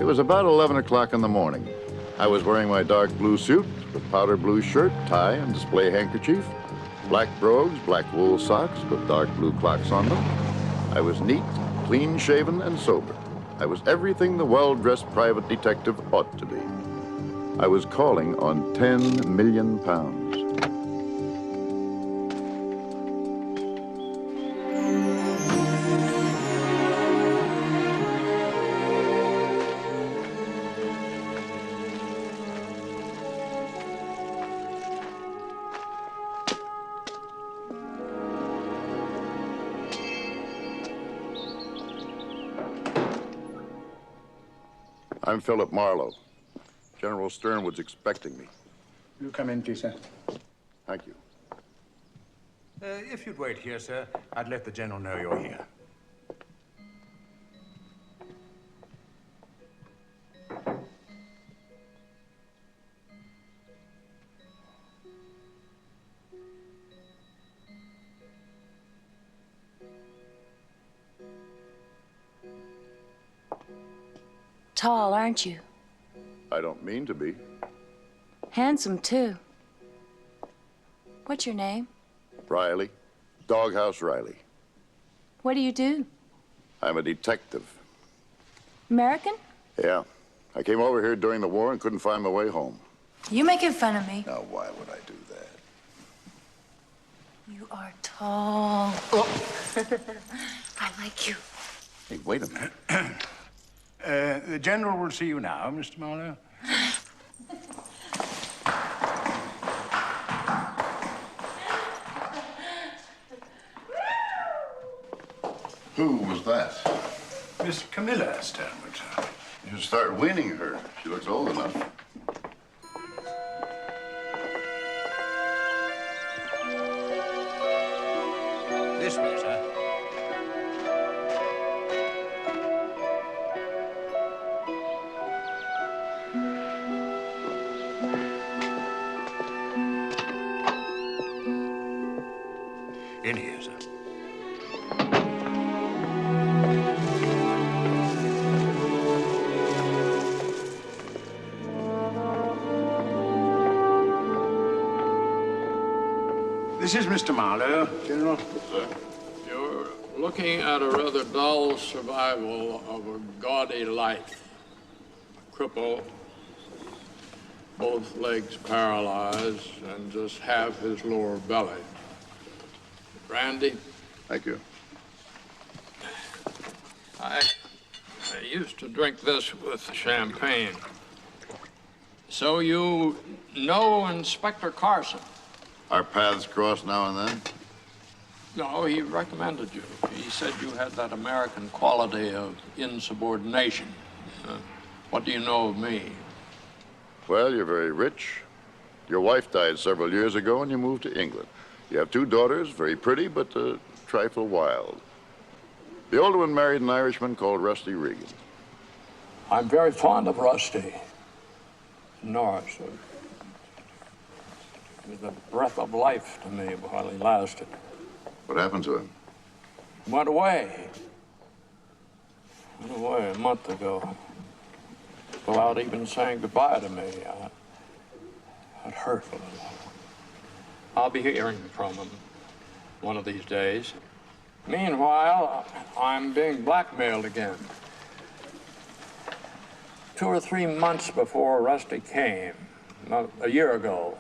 It was about 11 o'clock in the morning. I was wearing my dark blue suit with powder blue shirt, tie, and display handkerchief, black brogues, black wool socks with dark blue clocks on them. I was neat, clean-shaven, and sober. I was everything the well-dressed private detective ought to be. I was calling on 10 million pounds. I'm Philip Marlowe. General Sternwood's expecting me. You come in, please, sir. Thank you. If you'd wait here, sir, I'd let the General know you're here. Tall, aren't you? I don't mean to be. Handsome, too. What's your name? Riley. Doghouse Riley. What do you do? I'm a detective. American? Yeah. I came over here during the war and couldn't find my way home. You making fun of me? Now, why would I do that? You are tall. Oh. I like you. Hey, wait a minute. The General will see you now, Mr. Marlowe. Who was that? Miss Camilla Sternwood. You should start weaning her. She looks old enough. This way, sir. In here, sir. This is Mr. Marlowe, General. Sir? You're looking at a rather dull survival of a gaudy life. A cripple, both legs paralyzed, and just half his lower belly. Brandy? Thank you. I used to drink this with champagne. So you know Inspector Carson? Our paths cross now and then? No, he recommended you. He said you had that American quality of insubordination. What do you know of me? Well, you're very rich. Your wife died several years ago and you moved to England. You have 2 daughters, very pretty, but a trifle wild. The older one married an Irishman called Rusty Regan. I'm very fond of Rusty. Norris. He was a breath of life to me while he lasted. What happened to him? Went away. Went away a month ago. Without even saying goodbye to me. It hurt a little. I'll be hearing from him one of these days. Meanwhile, I'm being blackmailed again. 2 or 3 months before Rusty came, a year ago,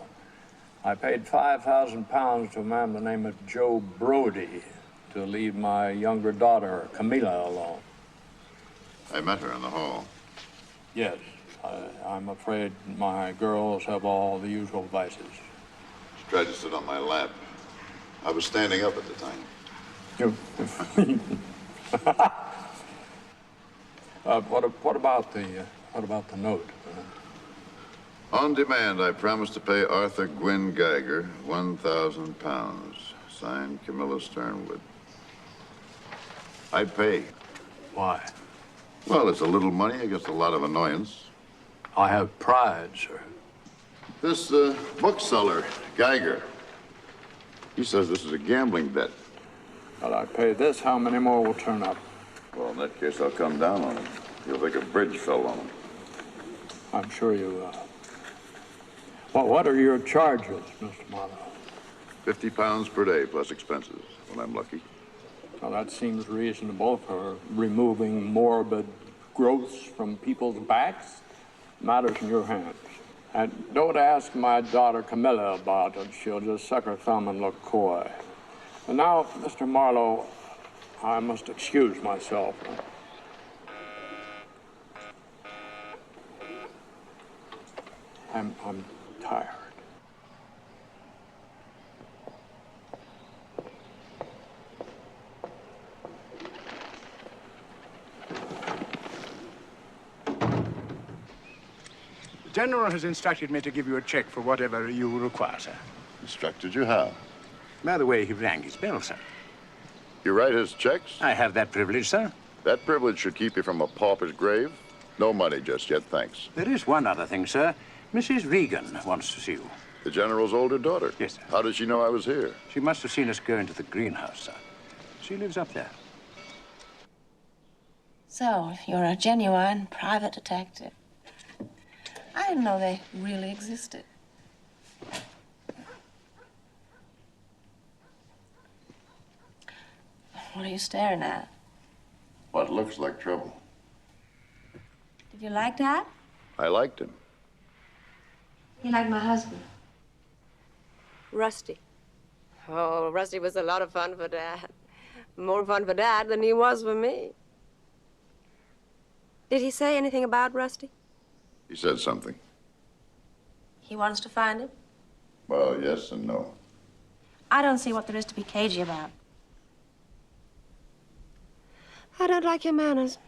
I paid £5,000 to a man by the name of Joe Brody to leave my younger daughter, Camilla, alone. I met her in the hall. Yes, I'm afraid my girls have all the usual vices. She tried to sit on my lap. I was standing up at the time. What about the note? On demand, I promised to pay Arthur Gwynne Geiger £1,000. Signed, Camilla Sternwood. I'd pay. Why? Well, it's a little money against a lot of annoyance. I have pride, sir. This bookseller, Geiger, he says this is a gambling debt. Well, I pay this. How many more will turn up? Well, in that case, I'll come down on it. You'll think a bridge fell on him. I'm sure you, Well, what are your charges, Mr. Marlowe? 50 pounds per day plus expenses, when I'm lucky. Well, that seems reasonable for removing morbid growths from people's backs. Matters in your hands. And don't ask my daughter Camilla about it. She'll just suck her thumb and look coy. And now, Mr. Marlowe, I must excuse myself. I'm tired. The General has instructed me to give you a check for whatever you require, sir. Instructed you how? By the way, he rang his bell, sir. You write his checks? I have that privilege, sir. That privilege should keep you from a pauper's grave. No money just yet, thanks. There is one other thing, sir. Mrs. Regan wants to see you. The General's older daughter? Yes, sir. How did she know I was here? She must have seen us go into the greenhouse, sir. She lives up there. So, you're a genuine private detective. I didn't know they really existed. What are you staring at? What looks like trouble. Did you like Dad? I liked him. You like my husband? Rusty. Oh, Rusty was a lot of fun for Dad. More fun for Dad than he was for me. Did he say anything about Rusty? He said something. He wants to find him? Well, yes and no. I don't see what there is to be cagey about. I don't like your manners.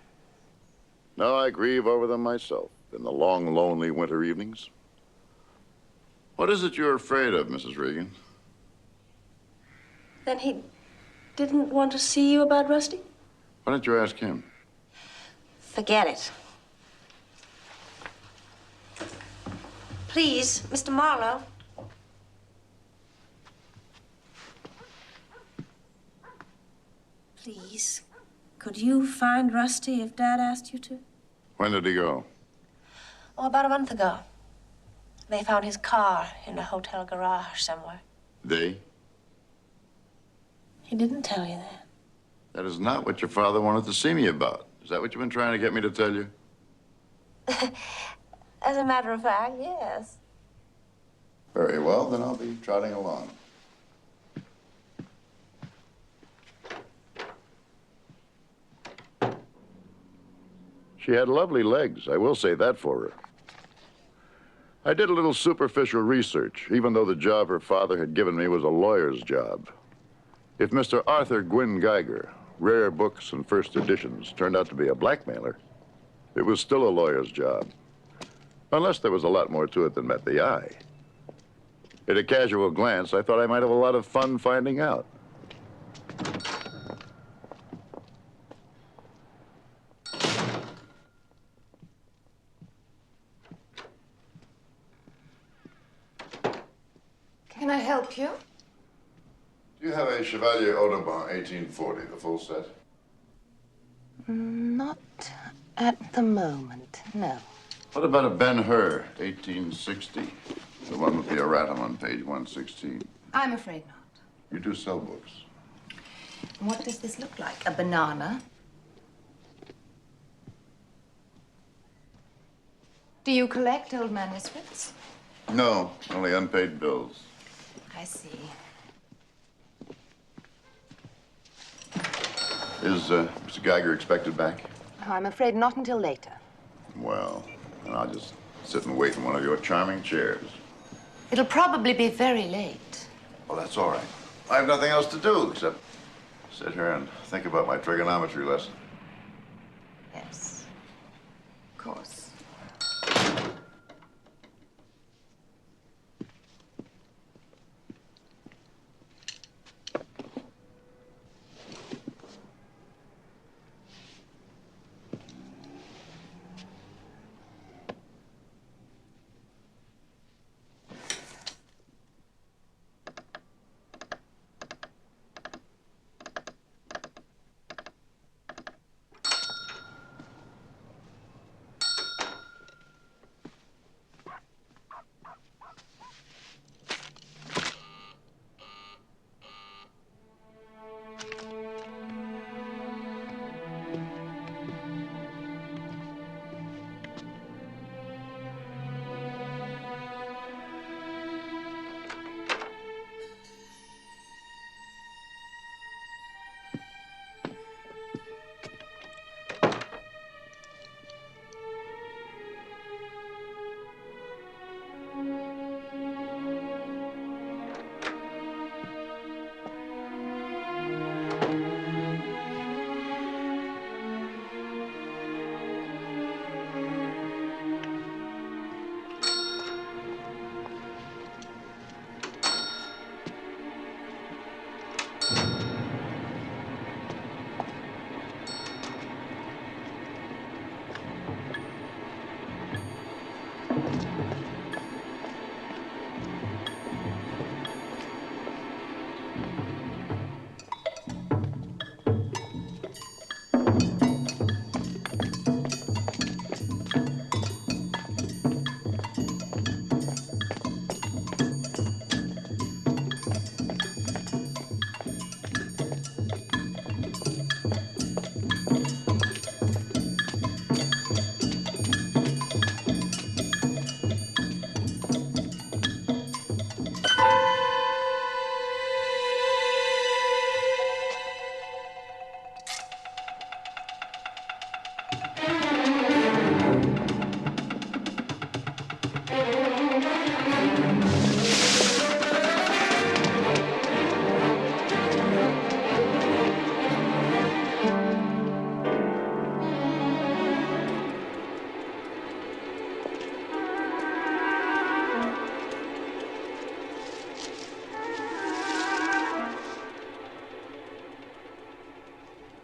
No, I grieve over them myself in the long, lonely winter evenings. What is it you're afraid of, Mrs. Regan? Then he didn't want to see you about Rusty? Why don't you ask him? Forget it. Please, Mr. Marlowe. Please, could you find Rusty if Dad asked you to? When did he go? Oh, about a month ago. They found his car in a hotel garage somewhere. They? He didn't tell you that. That is not what your father wanted to see me about. Is that what you've been trying to get me to tell you? As a matter of fact, yes. Very well, then I'll be trotting along. She had lovely legs, I will say that for her. I did a little superficial research, even though the job her father had given me was a lawyer's job. If Mr. Arthur Gwynne Geiger, rare books and first editions, turned out to be a blackmailer, it was still a lawyer's job. Unless there was a lot more to it than met the eye. At a casual glance, I thought I might have a lot of fun finding out. Can I help you? Do you have a Chevalier Audubon 1840, the full set? Not at the moment, no. What about a Ben-Hur 1860? The one with the erratum on page 116. I'm afraid not. You do sell books. What does this look like? A banana? Do you collect old manuscripts? No, only unpaid bills. I see. Is Mr. Geiger expected back? Oh, I'm afraid not until later. Well, then I'll just sit and wait in one of your charming chairs. It'll probably be very late. Well, that's all right. I have nothing else to do except sit here and think about my trigonometry lesson. Yes, of course.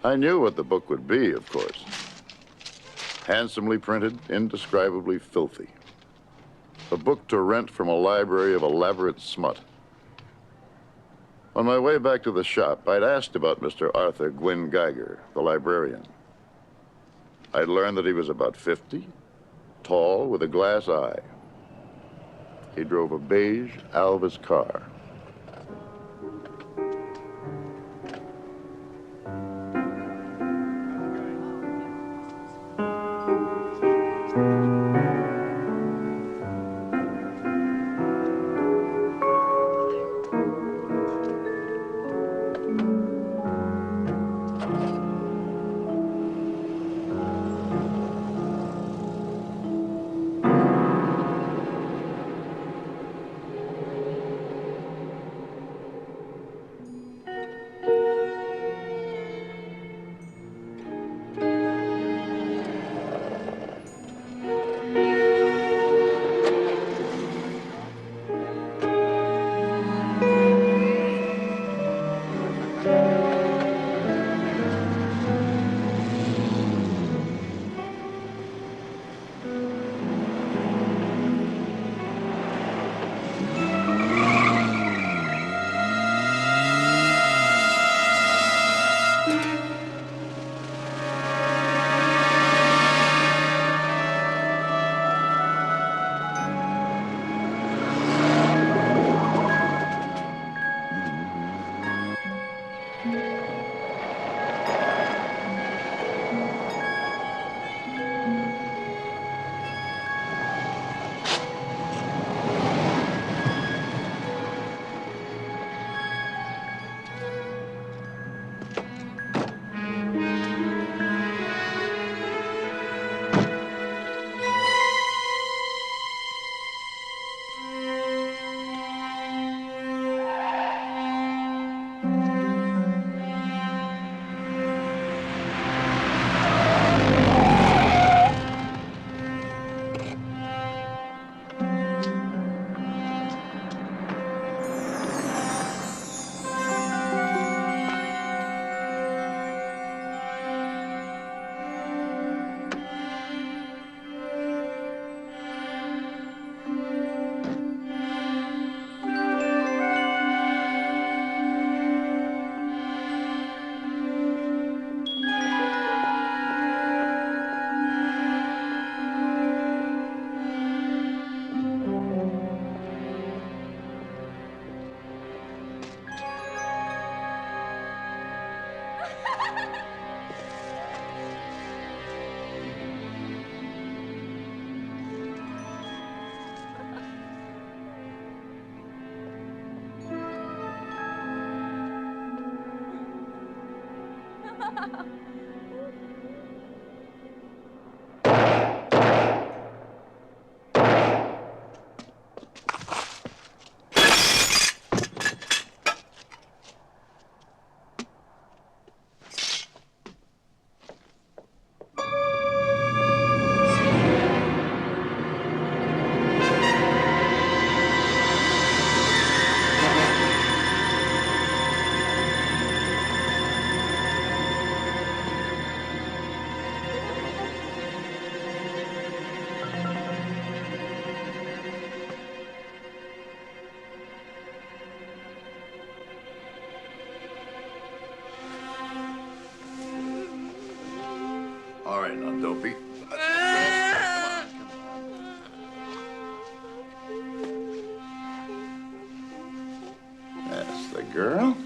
I knew what the book would be, of course. Handsomely printed, indescribably filthy. A book to rent from a library of elaborate smut. On my way back to the shop, I'd asked about Mr. Arthur Gwynne Geiger, the librarian. I'd learned that he was about 50, tall, with a glass eye. He drove a beige Alvis car. All right, now, Dopey. That's the girl.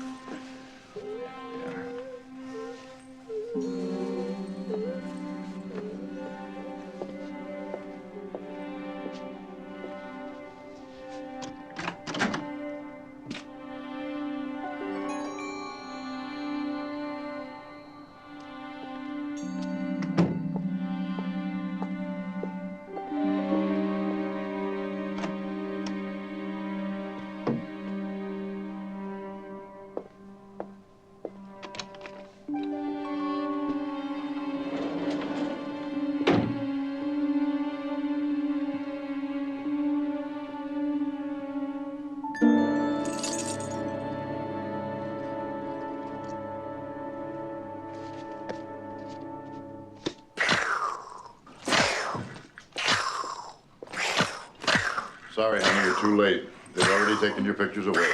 Sorry, honey, you're too late. They've already taken your pictures away.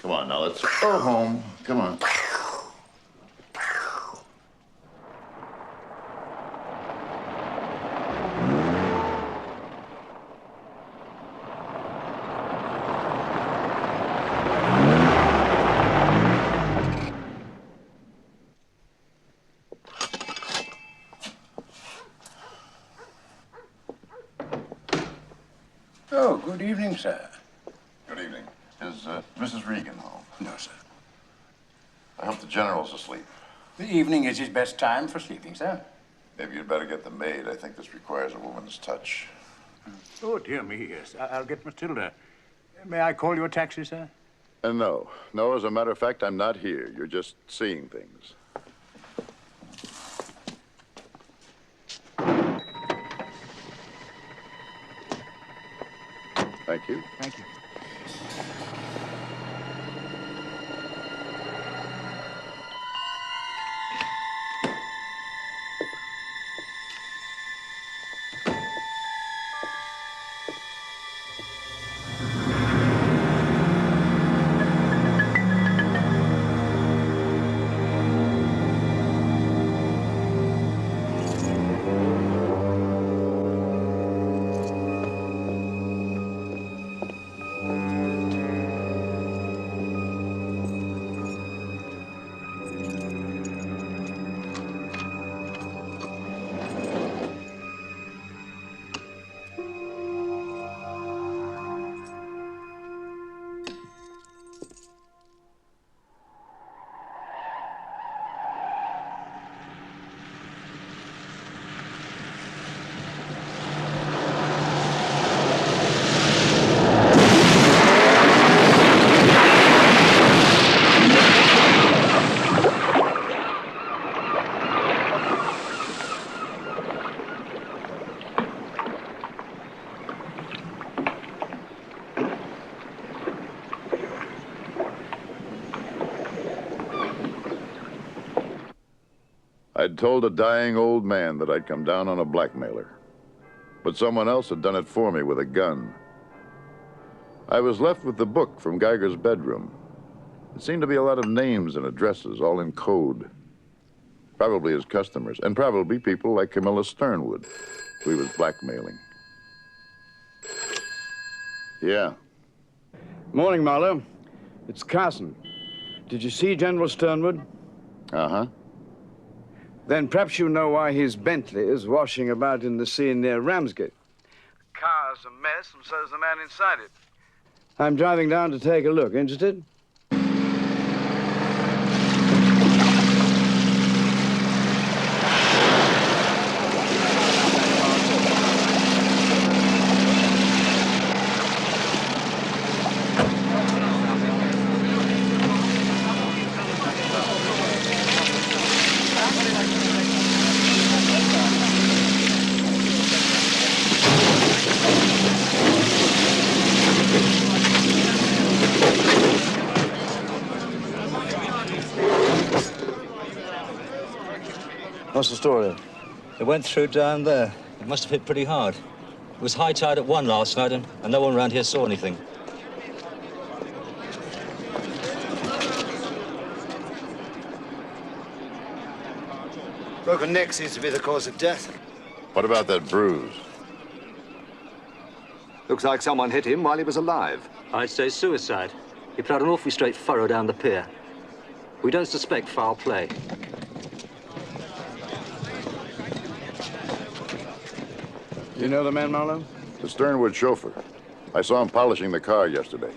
Come on, now let's go home. Come on. Oh, good evening, sir. Good evening. Is Mrs. Regan home? No, sir. I hope the General's asleep. The evening is his best time for sleeping, sir. Maybe you'd better get the maid. I think this requires a woman's touch. Oh, dear me, yes. I'll get Matilda. May I call you a taxi, sir? No. No, as a matter of fact, I'm not here. You're just seeing things. Thank you. Thank you. I'd told a dying old man that I'd come down on a blackmailer. But someone else had done it for me with a gun. I was left with the book from Geiger's bedroom. It seemed to be a lot of names and addresses, all in code. Probably his customers, and probably people like Camilla Sternwood, who he was blackmailing. Yeah. Morning, Marlowe. It's Carson. Did you see General Sternwood? Uh-huh. Then perhaps you know why his Bentley is washing about in the sea near Ramsgate. The car's a mess, and so's the man inside it. I'm driving down to take a look. Interested? What's the story? It went through down there. It must have hit pretty hard. It was high tide at 1 last night, and no one around here saw anything. Broken neck seems to be the cause of death. What about that bruise? Looks like someone hit him while he was alive. I'd say suicide. He plowed an awfully straight furrow down the pier. We don't suspect foul play. You know the man, Marlowe? The Sternwood chauffeur. I saw him polishing the car yesterday.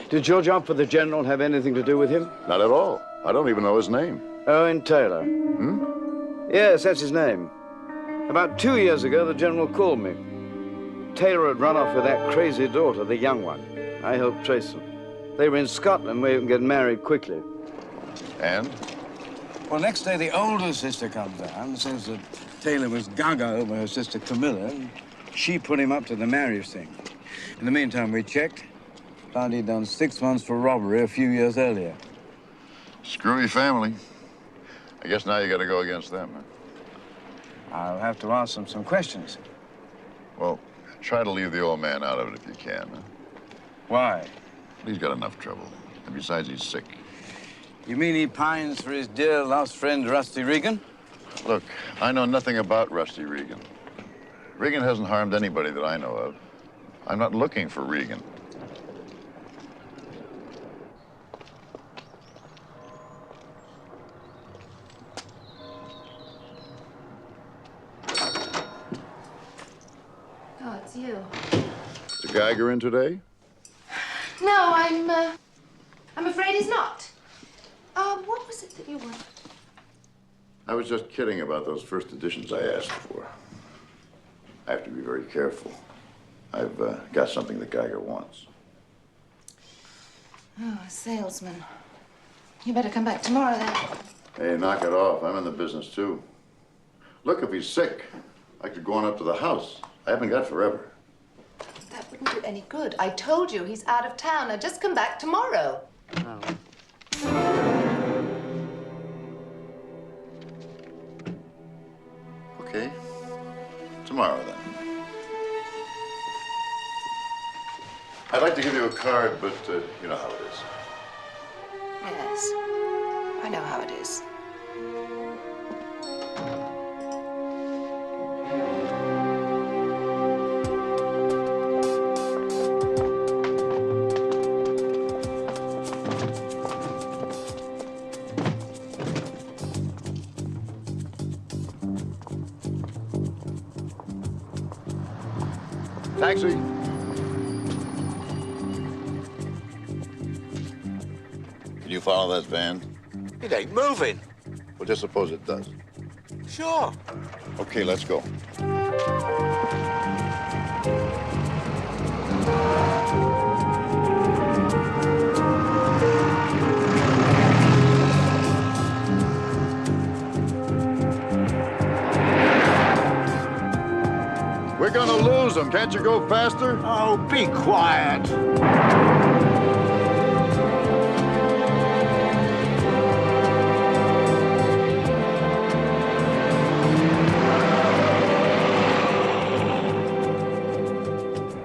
Did your job for the General have anything to do with him? Not at all. I don't even know his name. Owen Taylor. Yes, that's his name. About 2 years ago, the General called me. Taylor had run off with that crazy daughter, the young one. I helped trace them. They were in Scotland where you can get married quickly. And? Well, next day, the older sister comes down and says that Taylor was gaga over her sister Camilla, and she put him up to the marriage thing. In the meantime, we checked. Found he'd done 6 months for robbery a few years earlier. Screwy family. I guess now you got to go against them, huh? I'll have to ask them some questions. Well, Try to leave the old man out of it if you can. Huh? Why? He's got enough trouble. And besides, he's sick. You mean he pines for his dear lost friend, Rusty Regan? Look, I know nothing about Rusty Regan. Regan hasn't harmed anybody that I know of. I'm not looking for Regan. Oh, it's you. Is the Geiger in today? No, I'm afraid he's not. What was it that you wanted? I was just kidding about those first editions I asked for. I have to be very careful. I've got something that Geiger wants. Oh, a salesman. You better come back tomorrow, then. Hey, knock it off. I'm in the business, too. Look, if he's sick, I could go on up to the house. I haven't got forever. That wouldn't do any good. I told you he's out of town. Now just come back tomorrow. Okay. Tomorrow, then. I'd like to give you a card, but you know how it is. Yes, I know how it is. Taxi. Can you follow that van? It ain't moving. Well, just suppose it does. Sure. Okay, let's go. We're gonna lose them. Can't you go faster? Oh, be quiet.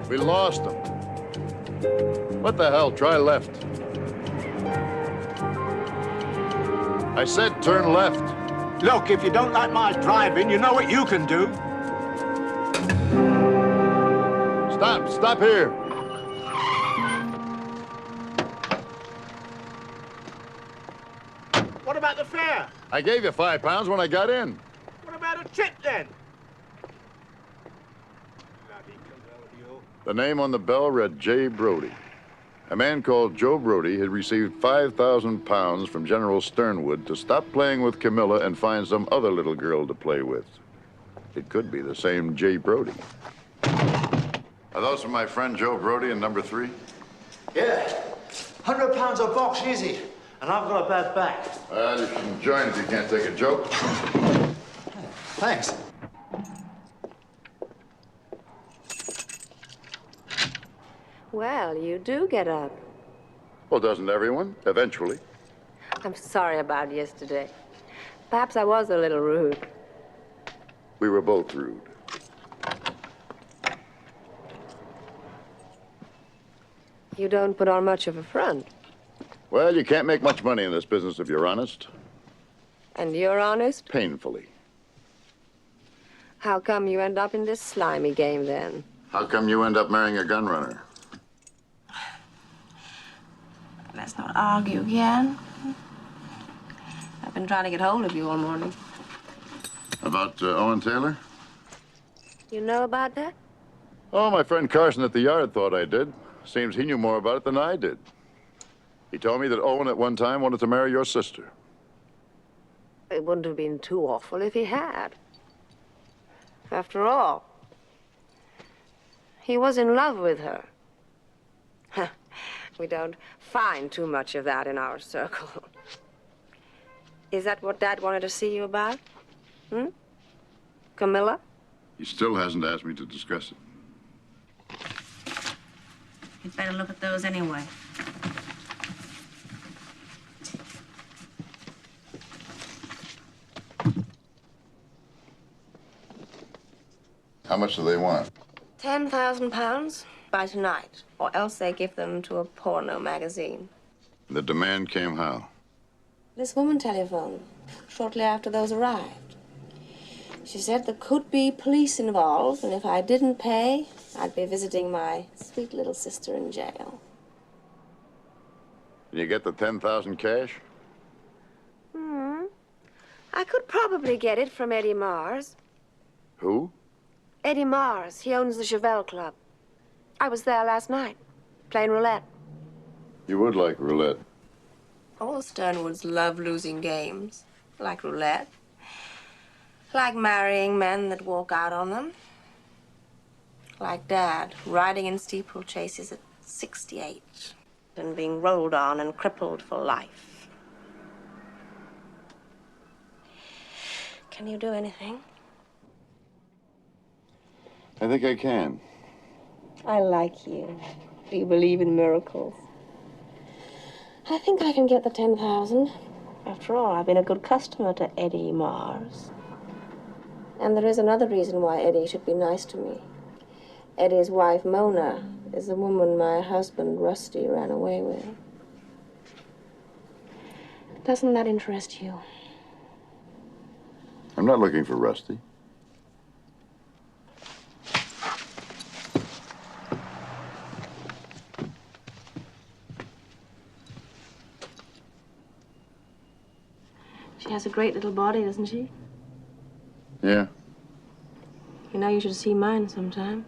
We lost them. What the hell? Try left. I said turn left. Look, if you don't like my driving, you know what you can do. Stop here. What about the fare? I gave you £5 when I got in. What about a tip, then? Bloody convertible. The name on the bell read J. Brody. A man called Joe Brody had received £5,000 from General Sternwood to stop playing with Camilla and find some other little girl to play with. It could be the same J. Brody. Are those from my friend Joe Brody in number 3? Yeah. £100 a box, easy. And I've got a bad back. Well, you shouldn't join if you can't take a joke. Thanks. Well, you do get up. Well, doesn't everyone? Eventually. I'm sorry about yesterday. Perhaps I was a little rude. We were both rude. You don't put on much of a front. Well, you can't make much money in this business if you're honest. And you're honest? Painfully. How come you end up in this slimy game, then? How come you end up marrying a gun runner? Let's not argue again. I've been trying to get hold of you all morning. About Owen Taylor? You know about that? Oh, my friend Carson at the yard thought I did. Seems he knew more about it than I did. He told me that Owen at one time wanted to marry your sister. It wouldn't have been too awful if he had. After all, he was in love with her. We don't find too much of that in our circle. Is that what Dad wanted to see you about? Camilla? He still hasn't asked me to discuss it. You'd better look at those anyway. How much do they want? £10,000 by tonight, or else they give them to a porno magazine. The demand came how? This woman telephoned shortly after those arrived. She said there could be police involved, and if I didn't pay, I'd be visiting my sweet little sister in jail. Did you get the 10,000 cash? I could probably get it from Eddie Mars. Who? Eddie Mars. He owns the Chevelle Club. I was there last night, playing roulette. You would like roulette. All the Sternwoods love losing games, like roulette. Like marrying men that walk out on them. Like Dad, riding in steeplechases at 68 and being rolled on and crippled for life. Can you do anything? I think I can. I like you. Do you believe in miracles? I think I can get the 10,000. After all, I've been a good customer to Eddie Mars. And there is another reason why Eddie should be nice to me. Eddie's wife, Mona, is the woman my husband, Rusty, ran away with. Doesn't that interest you? I'm not looking for Rusty. She has a great little body, doesn't she? Yeah. You know, you should see mine sometime.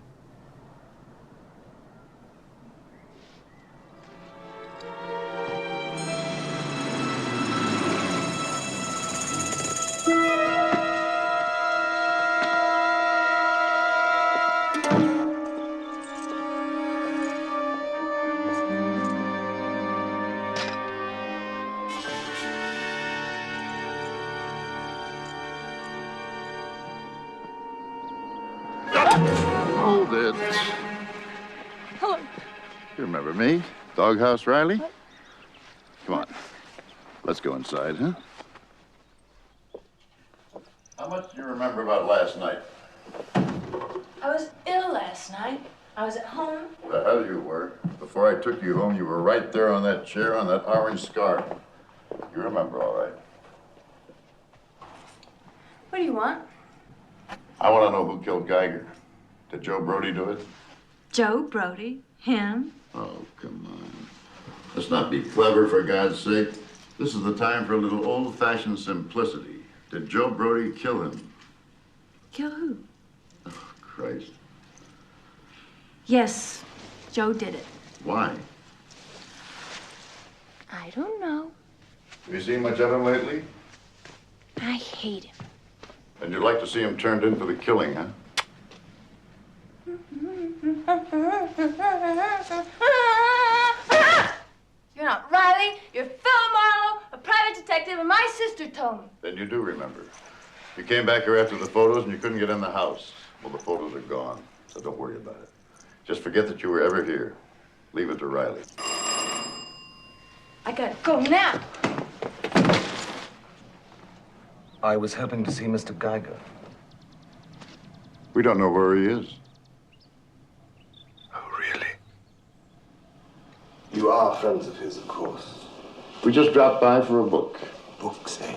Hold it. Hello. You remember me? Doghouse Riley? Come on. Let's go inside, huh? How much do you remember about last night? I was ill last night. I was at home. The hell you were. Before I took you home, you were right there on that chair on that orange scarf. You remember all right. What do you want? I want to know who killed Geiger. Did Joe Brody do it? Joe Brody? Him? Oh, come on. Let's not be clever, for God's sake. This is the time for a little old-fashioned simplicity. Did Joe Brody kill him? Kill who? Oh, Christ. Yes, Joe did it. Why? I don't know. Have you seen much of him lately? I hate him. And you'd like to see him turned in for the killing, huh? You're not Riley. You're Philip Marlowe, a private detective, and my sister told me. Then you do remember. You came back here after the photos and you couldn't get in the house. Well, the photos are gone, so don't worry about it. Just forget that you were ever here. Leave it to Riley. I gotta go now. I was hoping to see Mr. Geiger. We don't know where he is. Oh, really? You are friends of his, of course. We just dropped by for a book. Books, eh?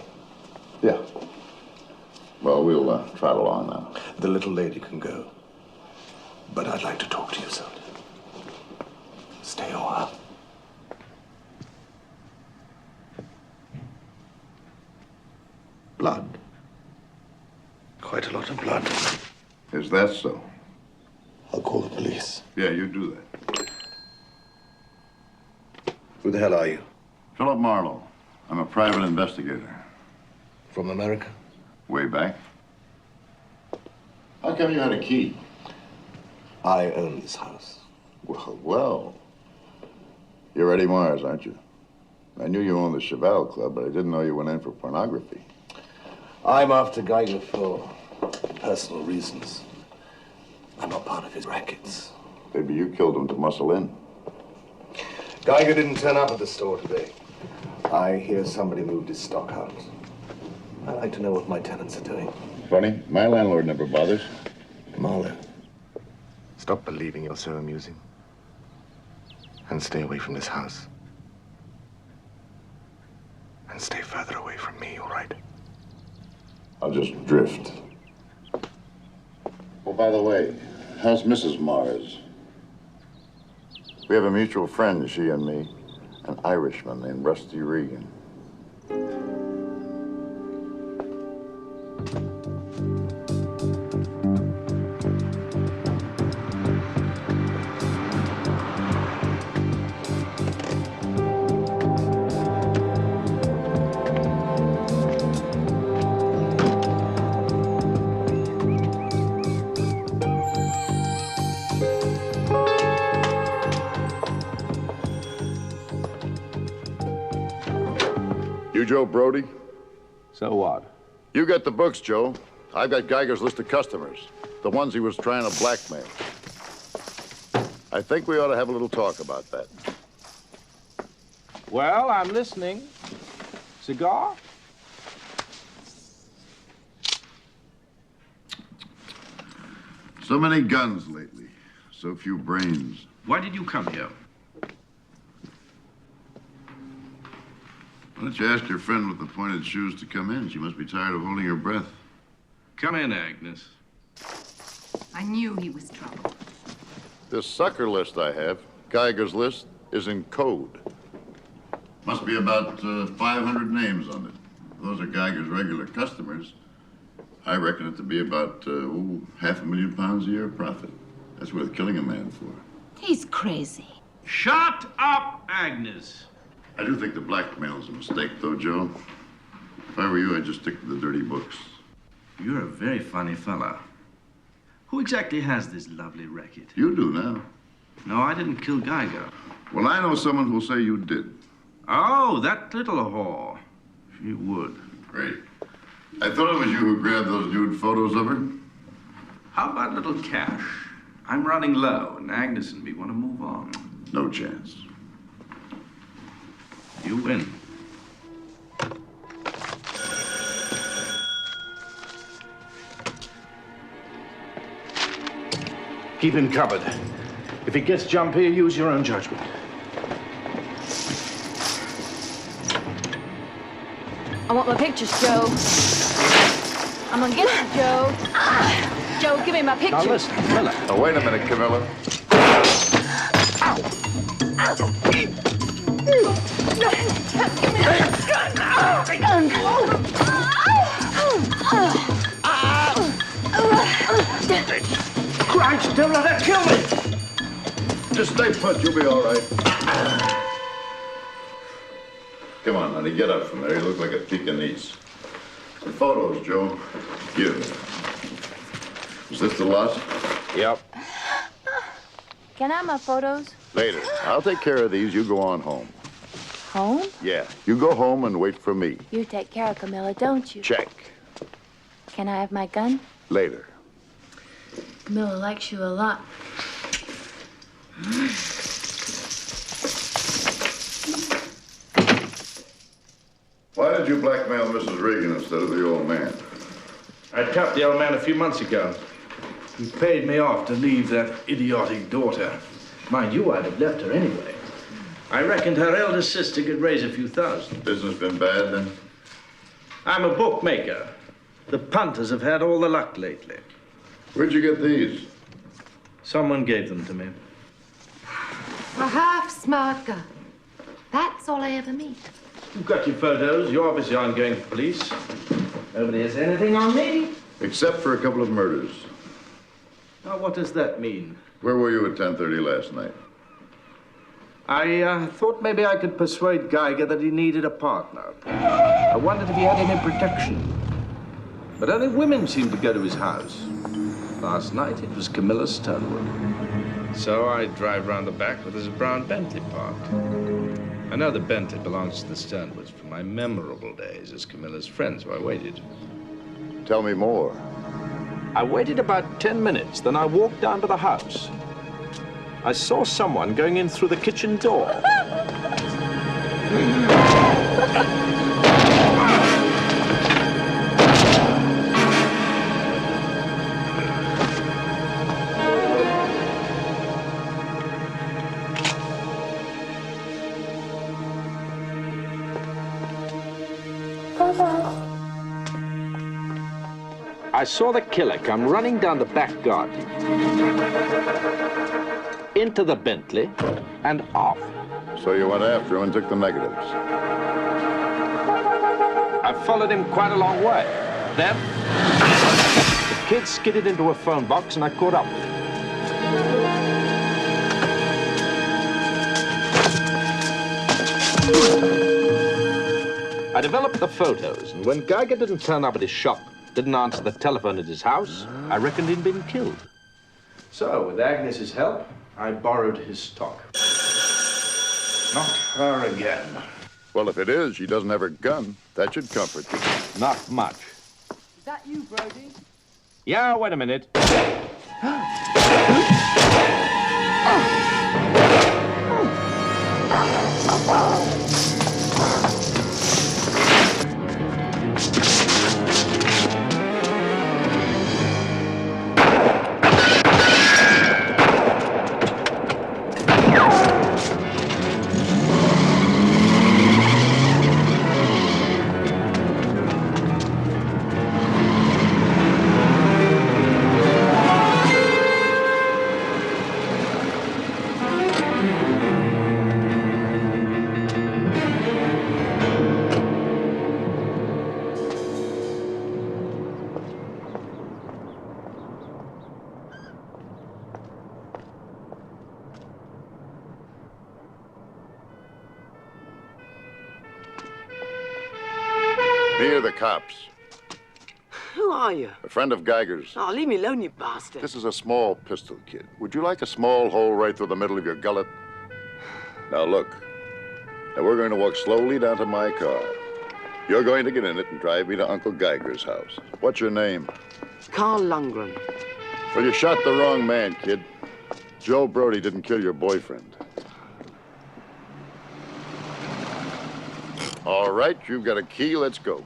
Yeah. Well, we'll trot along now. The little lady can go. But I'd like to talk to you, sir. Stay a while. Blood. Quite a lot of blood. Is that so? I'll call the police. Yeah, you do that. Who the hell are you? Philip Marlowe. I'm a private investigator. From America? Way back. How come you had a key? I own this house. Well. You're Eddie Mars, aren't you? I knew you owned the Chevelle Club, but I didn't know you went in for pornography. I'm after Geiger for personal reasons. I'm not part of his rackets. Maybe you killed him to muscle in. Geiger didn't turn up at the store today. I hear somebody moved his stock out. I like to know what my tenants are doing. Funny, my landlord never bothers. Marlowe. Stop believing you're so amusing. And stay away from this house. And stay further away from me, all right? I'll just drift. Oh, by the way, how's Mrs. Mars? We have a mutual friend, she and me, an Irishman named Rusty Regan. Joe Brody? So what? You got the books, Joe. I've got Geiger's list of customers, the ones he was trying to blackmail. I think we ought to have a little talk about that. Well, I'm listening. Cigar? So many guns lately, so few brains. Why did you come here? Why don't you ask your friend with the pointed shoes to come in? She must be tired of holding her breath. Come in, Agnes. I knew he was trouble. This sucker list I have, Geiger's list, is in code. Must be about 500 names on it. Those are Geiger's regular customers. I reckon it to be about £500,000 a year profit. That's worth killing a man for. He's crazy. Shut up, Agnes. I do think the blackmail's a mistake, though, Joe. If I were you, I'd just stick to the dirty books. You're a very funny fella. Who exactly has this lovely racket? You do now. No, I didn't kill Geiger. Well, I know someone who'll say you did. Oh, that little whore. She would. Great. I thought it was you who grabbed those nude photos of her. How about a little cash? I'm running low, and Agnes and me want to move on. No chance. You win. Keep him covered. If he gets jumpy, use your own judgment. I want my pictures, Joe. I'm gonna get you, Joe. Joe, give me my pictures. Now listen, Camilla. Oh, wait a minute, Camilla. Christ, don't let her kill me! Just stay put, you'll be all right. Come on, honey, get up from there. You look like a Pekingese. Some photos, Joe. Give. Is this the lot? Yep. Can I have my photos? Later. I'll take care of these. You go on home. Home? Yeah. You go home and wait for me. You take care of Camilla, don't you? Check. Can I have my gun? Later. Camilla likes you a lot. Why did you blackmail Mrs. Regan instead of the old man? I tapped the old man a few months ago. He paid me off to leave that idiotic daughter. Mind you, I'd have left her anyway. I reckoned her elder sister could raise a few thousand. Business been bad, then? I'm a bookmaker. The punters have had all the luck lately. Where'd you get these? Someone gave them to me. A half-smart girl. That's all I ever meet. You've got your photos. You obviously aren't going to police. Nobody has anything on me. Except for a couple of murders. Now, what does that mean? Where were you at 10:30 last night? I thought maybe I could persuade Geiger that he needed a partner. I wondered if he had any protection. But only women seemed to go to his house. Last night, it was Camilla Sternwood. So I drive round the back with his brown Bentley parked. I know the Bentley belongs to the Sternwoods from my memorable days as Camilla's friend, so I waited. Tell me more. I waited about 10 minutes, then I walked down to the house. I saw someone going in through the kitchen door. I saw the killer come running down the back garden, into the Bentley, and off. So you went after him and took the negatives. I followed him quite a long way. Then, the kid skidded into a phone box and I caught up with him. I developed the photos, and when Geiger didn't turn up at his shop, didn't answer the telephone at his house, I reckoned he'd been killed. So, with Agnes's help, I borrowed his stock. Not her again. Well, if it is, she doesn't have her gun. That should comfort you. Not much. Is that you, Brody? Yeah, wait a minute. Near the cops. Who are you? A friend of Geiger's. Oh, leave me alone, you bastard. This is a small pistol, kid. Would you like a small hole right through the middle of your gullet? Now, look. Now, we're going to walk slowly down to my car. You're going to get in it and drive me to Uncle Geiger's house. What's your name? Carl Lundgren. Well, you shot the wrong man, kid. Joe Brody didn't kill your boyfriend. All right, you've got a key. Let's go.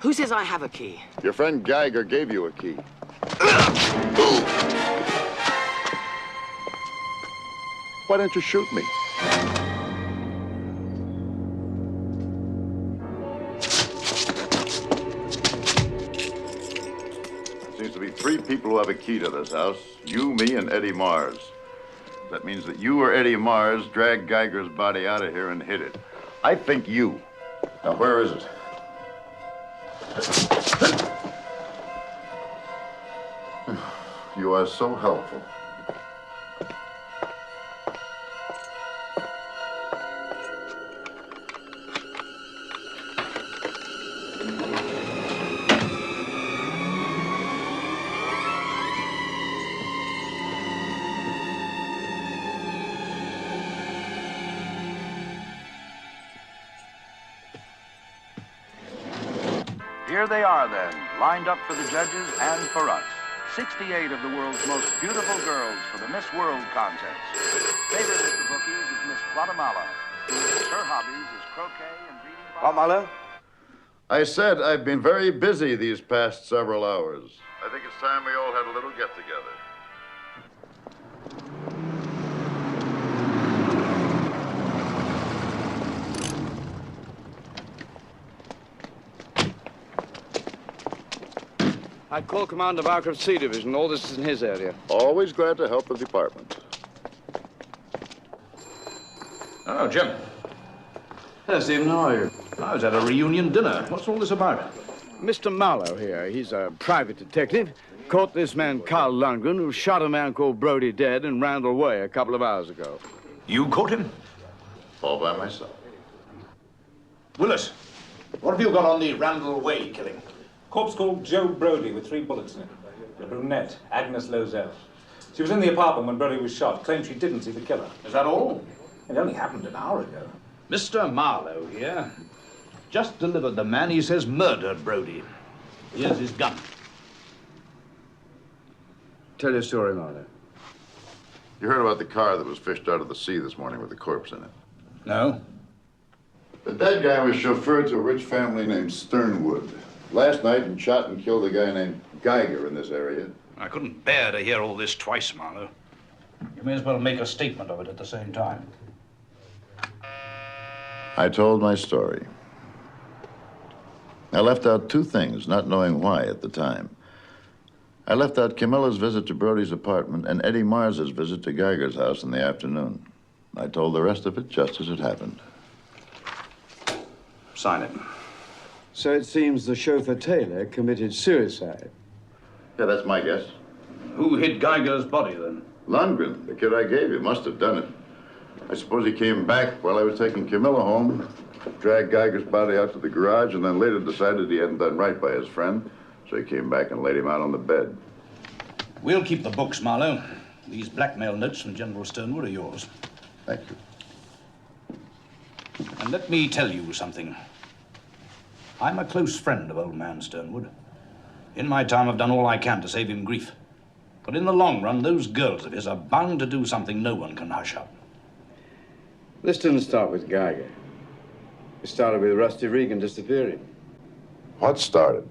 Who says I have a key? Your friend Geiger gave you a key. Why don't you shoot me? Seems to be 3 people who have a key to this house. You, me, and Eddie Mars. That means that you or Eddie Mars dragged Geiger's body out of here and hid it. I think you. Now, where is it? You are so helpful. Here they are, then, lined up for the judges and for us. 68 of the world's most beautiful girls for the Miss World contest. Favorite with the bookies is Miss Guatemala. Her hobbies is croquet and reading... What, Marlowe? I said I've been very busy these past several hours. I think it's time we all had a little get-together. I'd call Commander Barker of C Division. All this is in his area. Always glad to help the department. Oh, Jim. Stephen, how are you? I was at a reunion dinner. What's all this about? Mr. Marlowe here. He's a private detective. Caught this man, Carl Lundgren, who shot a man called Brody dead in Randall Way a couple of hours ago. You caught him? All by myself. Willis, what have you got on the Randall Way killing? Corpse called Joe Brody with 3 bullets in it. The brunette, Agnes Lozelle. She was in the apartment when Brody was shot. Claimed she didn't see the killer. Is that all? It only happened an hour ago. Mr. Marlowe here just delivered the man he says murdered Brody. Here's his gun. Tell your story, Marlowe. You heard about the car that was fished out of the sea this morning with the corpse in it? No. The dead guy was chauffeured to a rich family named Sternwood. Last night, he shot and killed a guy named Geiger in this area. I couldn't bear to hear all this twice, Marlowe. You may as well make a statement of it at the same time. I told my story. I left out two things, not knowing why at the time. I left out Camilla's visit to Brody's apartment and Eddie Mars's visit to Geiger's house in the afternoon. I told the rest of it just as it happened. Sign it. So it seems the chauffeur Taylor committed suicide. Yeah, that's my guess. Who hid Geiger's body, then? Lundgren, the kid I gave you, must have done it. I suppose he came back while I was taking Camilla home, dragged Geiger's body out to the garage, and then later decided he hadn't done right by his friend, so he came back and laid him out on the bed. We'll keep the books, Marlowe. These blackmail notes from General Sternwood are yours. Thank you. And let me tell you something. I'm a close friend of old man Sternwood. In my time, I've done all I can to save him grief. But in the long run, those girls of his are bound to do something no one can hush up. This didn't start with Geiger. It started with Rusty Regan disappearing. What started?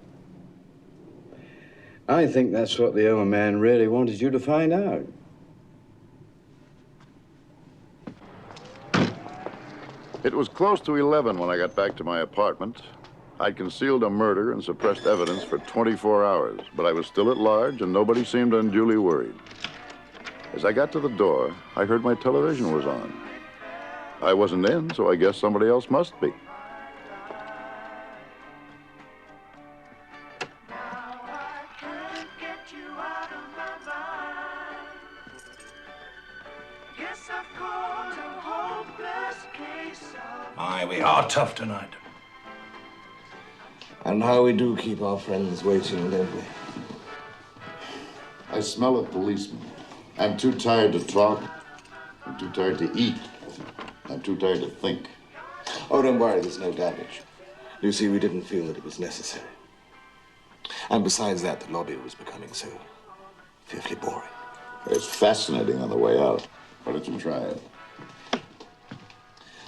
I think that's what the old man really wanted you to find out. It was close to 11 when I got back to my apartment. I'd concealed a murder and suppressed evidence for 24 hours, but I was still at large and nobody seemed unduly worried. As I got to the door, I heard my television was on. I wasn't in, so I guess somebody else must be. My, we are tough tonight. And how we do keep our friends waiting, don't we? I smell a policeman. I'm too tired to talk. I'm too tired to eat. I'm too tired to think. Oh, don't worry, there's no damage. You see, we didn't feel that it was necessary. And besides that, the lobby was becoming so fearfully boring. It's fascinating on the way out. Why don't you try it?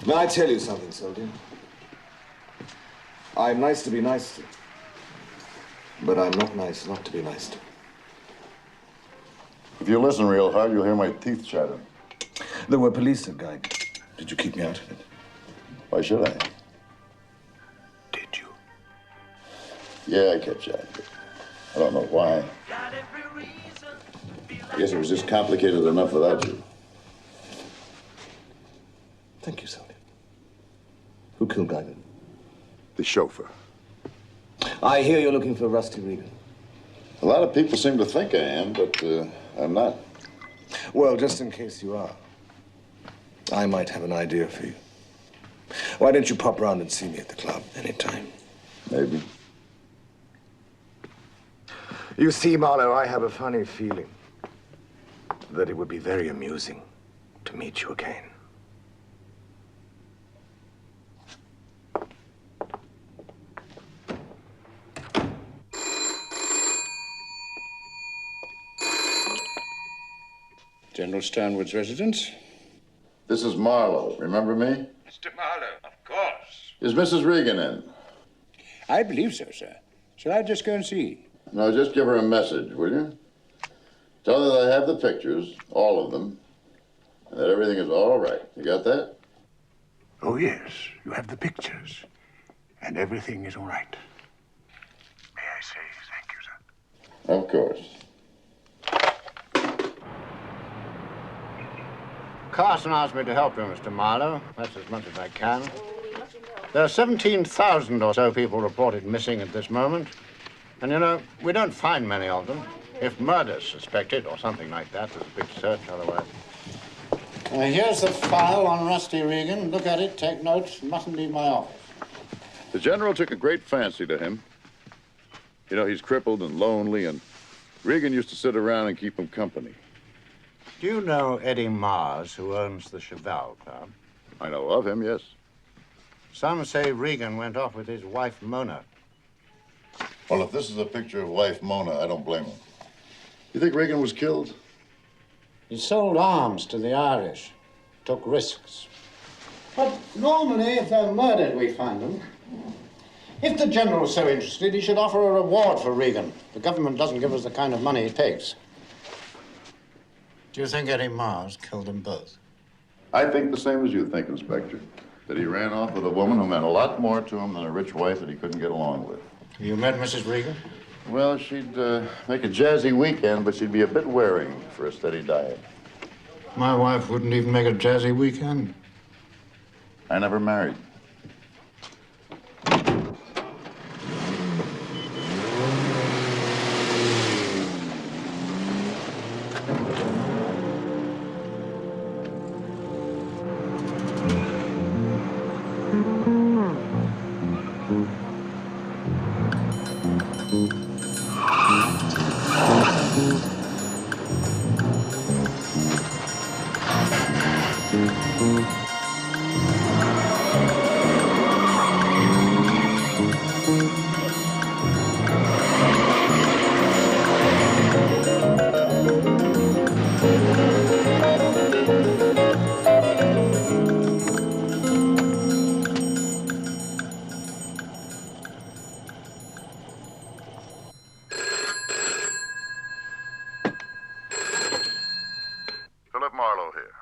May I tell you something, soldier? I'm nice to be nice to. But I'm not nice not to be nice to. If you listen real hard, you'll hear my teeth chatter. There were police at Geiger. Did you keep me out of it? Why should I? Did you? Yeah, I kept you out of it. I don't know why. I guess it was just complicated enough without you. Thank you, soldier. Who killed Geiger? The chauffeur. I hear you're looking for Rusty Regan. A lot of people seem to think I am, but I'm not. Well, just in case you are, I might have an idea for you. Why don't you pop round and see me at the club anytime? Maybe. You see, Marlowe, I have a funny feeling that it would be very amusing to meet you again. General Sternwood's residence? This is Marlowe. Remember me? Mr. Marlowe, of course. Is Mrs. Regan in? I believe so, sir. Shall I just go and see? No, just give her a message, will you? Tell her that I have the pictures, all of them, and that everything is all right. You got that? Oh, yes, you have the pictures. And everything is all right. May I say thank you, sir? Of course. Carson asked me to help you, Mr. Marlowe. That's as much as I can. There are 17,000 or so people reported missing at this moment. And, you know, we don't find many of them. If murder's suspected or something like that, there's a big search otherwise. Here's the file on Rusty Regan. Look at it, take notes. Mustn't leave my office. The general took a great fancy to him. You know, he's crippled and lonely, and Regan used to sit around and keep him company. Do you know Eddie Mars, who owns the Cheval Club? I know of him, yes. Some say Regan went off with his wife, Mona. Well, if this is a picture of wife Mona, I don't blame him. You think Regan was killed? He sold arms to the Irish, took risks. But normally, if they're murdered, we find them. If the general's so interested, he should offer a reward for Regan. The government doesn't give us the kind of money it takes. Do you think Eddie Mars killed them both? I think the same as you think, Inspector. That he ran off with a woman who meant a lot more to him than a rich wife that he couldn't get along with. You met Mrs. Regan? Well, she'd make a jazzy weekend, but she'd be a bit wearing for a steady diet. My wife wouldn't even make a jazzy weekend. I never married. Philip Marlowe here.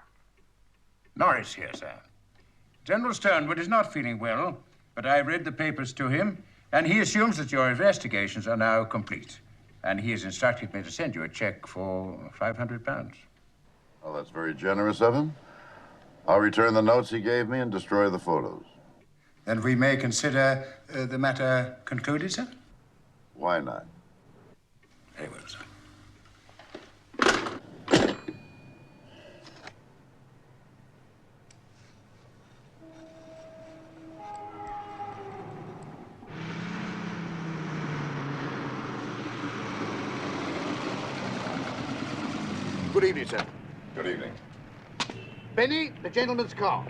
Norris here, sir. General Sternwood is not feeling well, but I read the papers to him, and he assumes that your investigations are now complete. And he has instructed me to send you a check for £500. Well, that's very generous of him. I'll return the notes he gave me and destroy the photos. Then we may consider the matter concluded, sir? Why not? Very well, sir. Good evening, sir. Good evening. Benny, the gentleman's car.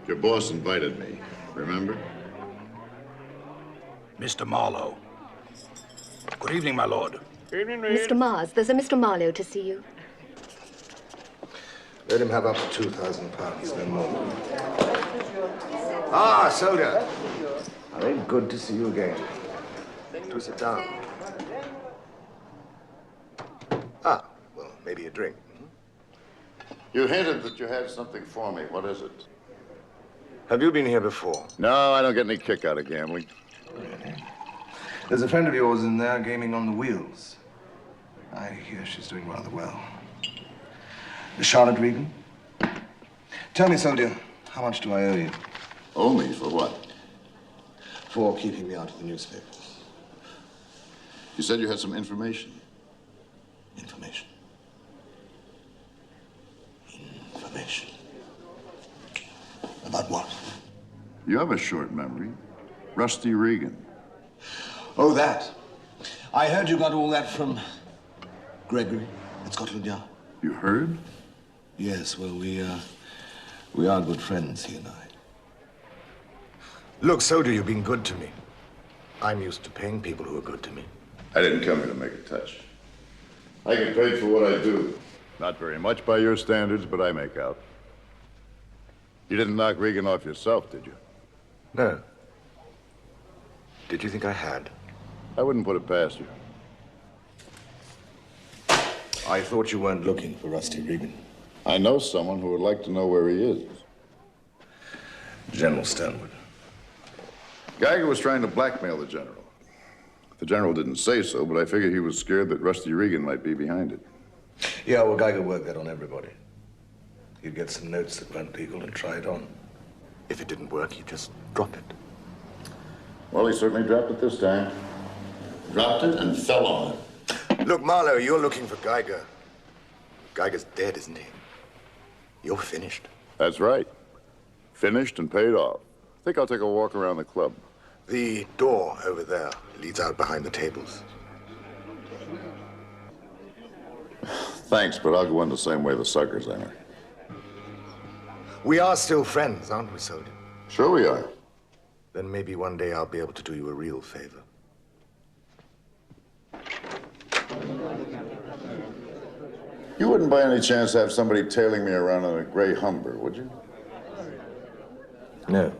Your boss invited me, remember? Mr. Marlowe. Good evening, my lord. Evening, Mr. Mars, there's a Mr. Marlowe to see you. Let him have up to £2,000, no more. Ah, Soda. Very good to see you again. Do sit down. Ah, well, maybe a drink. You hinted that you had something for me. What is it? Have you been here before? No, I don't get any kick out of gambling. There's a friend of yours in there gaming on the wheels. I hear she's doing rather well. Charlotte Regan? Tell me, soldier, how much do I owe you? Owe me for what? For keeping me out of the newspapers. You said you had some information. Information. Information. About what? You have a short memory. Rusty Regan. Oh, that. I heard you got all that from Gregory at Scotland Yard. You heard? Yes, well, we are good friends, he and I. Look, Soda, you've been good to me. I'm used to paying people who are good to me. I didn't come here to make a touch. I get paid for what I do. Not very much by your standards, but I make out. You didn't knock Regan off yourself, did you? No. Did you think I had? I wouldn't put it past you. I thought you weren't looking for Rusty Regan. I know someone who would like to know where he is. General Sternwood. Geiger was trying to blackmail the general. The general didn't say so, but I figured he was scared that Rusty Regan might be behind it. Yeah, well, Geiger worked that on everybody. He'd get some notes that weren't legal and try it on. If it didn't work, he'd just drop it. Well, he certainly dropped it this time. Dropped it and fell on it. Look, Marlowe, you're looking for Geiger. Geiger's dead, isn't he? You're finished. That's right. Finished and paid off. I think I'll take a walk around the club. The door over there leads out behind the tables. Thanks, but I'll go in the same way the suckers enter. We are still friends, aren't we, Soldier? Sure we are. Then maybe one day I'll be able to do you a real favor. You wouldn't by any chance have somebody tailing me around in a gray Humber, would you? No.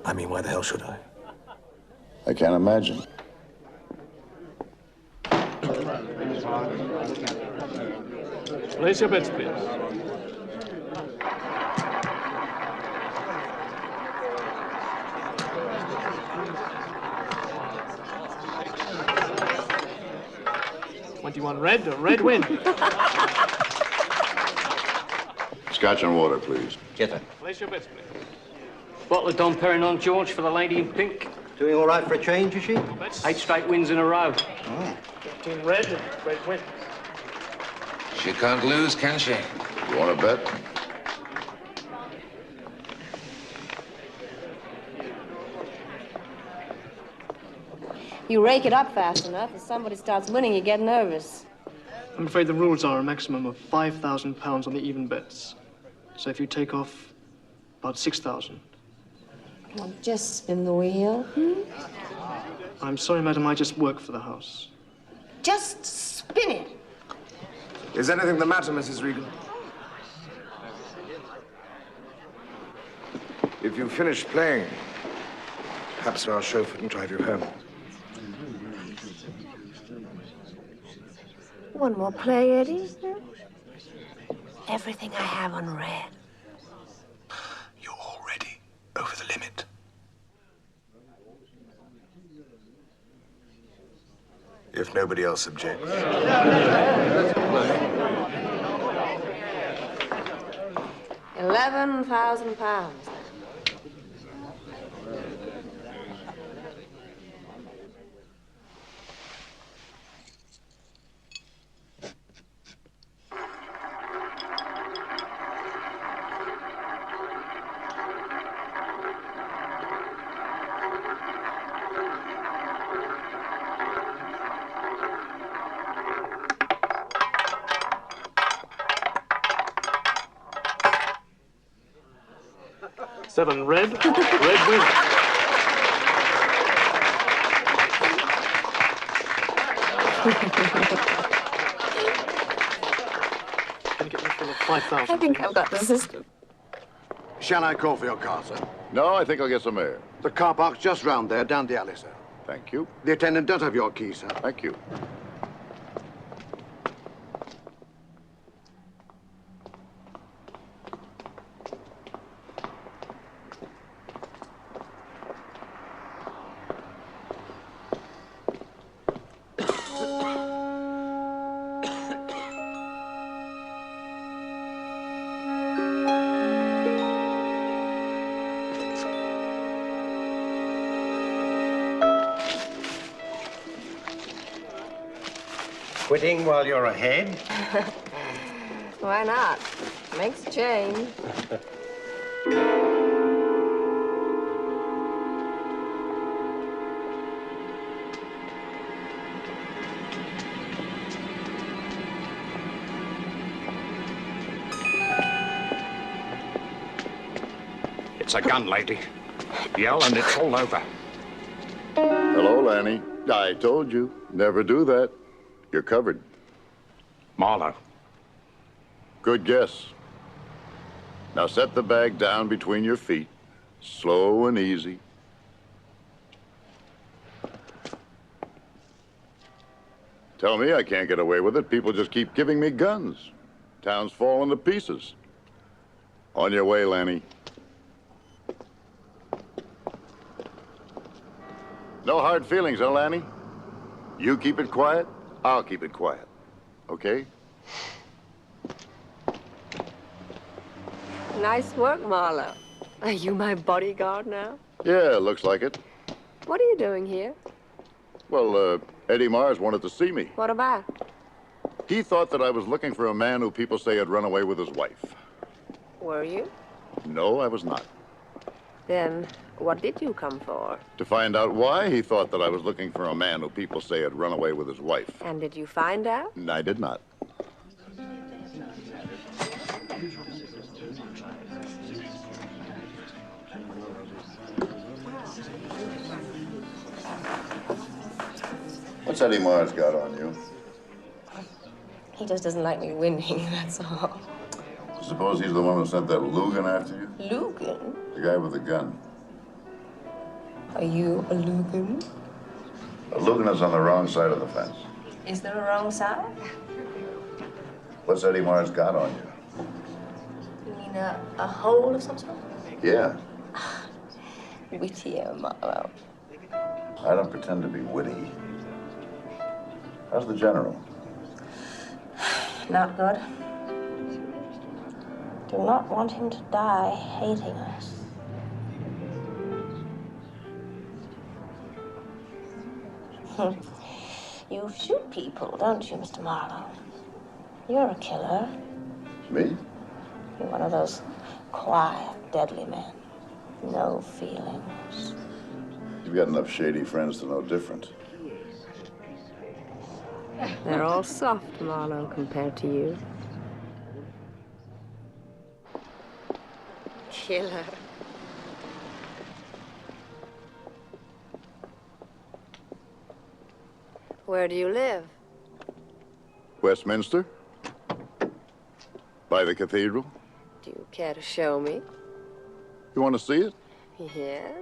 I mean, why the hell should I? I can't imagine. Place your bets, please. $21 red, or red win. Scotch and water, please. Get it. Place your bets, please. Bottle of Dom Perignon, George, for the lady in pink. Doing all right for a change, is she? 8 straight wins in a row. 15 red, red win. She can't lose, can she? You want to bet? You rake it up fast enough. If somebody starts winning, you get nervous. I'm afraid the rules are a maximum of £5,000 on the even bets. So if you take off about 6,000. Come on, just spin the wheel. I'm sorry, madam, I just work for the house. Just spin it. Is anything the matter, Mrs. Regan? If you finish playing, perhaps our chauffeur can drive you home. One more play, Eddie. Everything I have on red. You're already over the limit. If nobody else objects. £11,000. $7 red, red win. Can you get me full of 5,000? I think I've got the system. Shall I call for your car, sir? No, I think I'll get some air. The car park's just round there, down the alley, sir. Thank you. The attendant does have your key, sir. Thank you. Quitting while you're ahead? Why not? Makes a change. It's a gun, lady. Yell and it's all over. Hello, Lanny. I told you, never do that. You're covered. Marlowe. Good guess. Now set the bag down between your feet, slow and easy. Tell me I can't get away with it. People just keep giving me guns. Town's falling to pieces. On your way, Lanny. No hard feelings, huh, Lanny? You keep it quiet, I'll keep it quiet. Okay? Nice work, Marlowe. Are you my bodyguard now? Yeah, looks like it. What are you doing here? Well, Eddie Mars wanted to see me. What about? He thought that I was looking for a man who people say had run away with his wife. Were you? No, I was not. Then what did you come for? To find out why he thought that I was looking for a man who people say had run away with his wife. And did you find out? I did not. What's Eddie Mars got on you? He just doesn't like me winning, that's all. Suppose he's the one who sent that Lugan after you? Lugan? The guy with the gun. Are you a Lugan? A Lugan is on the wrong side of the fence. Is there a wrong side? What's Eddie Mars got on you? You mean a hole of some sort? Yeah, Wittier, Marlowe. I don't pretend to be witty. How's the general? Not good. Do not want him to die hating us. You shoot people, don't you, Mr. Marlowe? You're a killer. Me? You're one of those quiet, deadly men. No feelings. You've got enough shady friends to know different. They're all soft, Marlowe, compared to you. Killer. Where do you live? Westminster? By the cathedral? Do you care to show me? You want to see it? Yeah.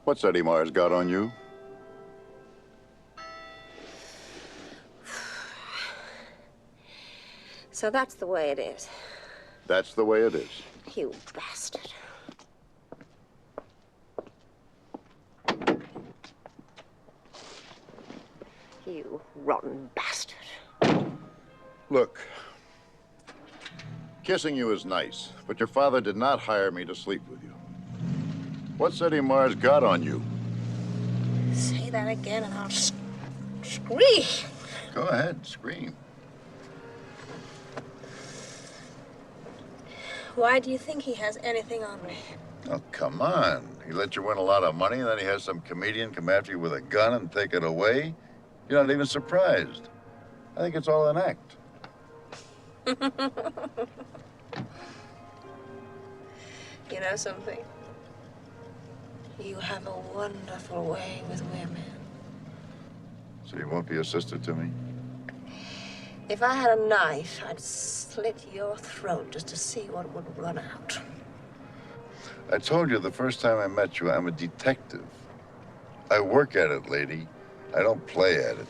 What's Eddie Mars got on you? So that's the way it is. That's the way it is. You bastard. You rotten bastard. Look, kissing you is nice, but your father did not hire me to sleep with you. What's Eddie Mars got on you? Say that again and I'll scream. Go ahead, scream. Why do you think he has anything on me? Oh, come on. He let you win a lot of money, and then he has some comedian come after you with a gun and take it away? You're not even surprised. I think it's all an act. You know something? You have a wonderful way with women. So you won't be a sister to me? If I had a knife, I'd slit your throat just to see what would run out. I told you the first time I met you, I'm a detective. I work at it, lady. I don't play at it.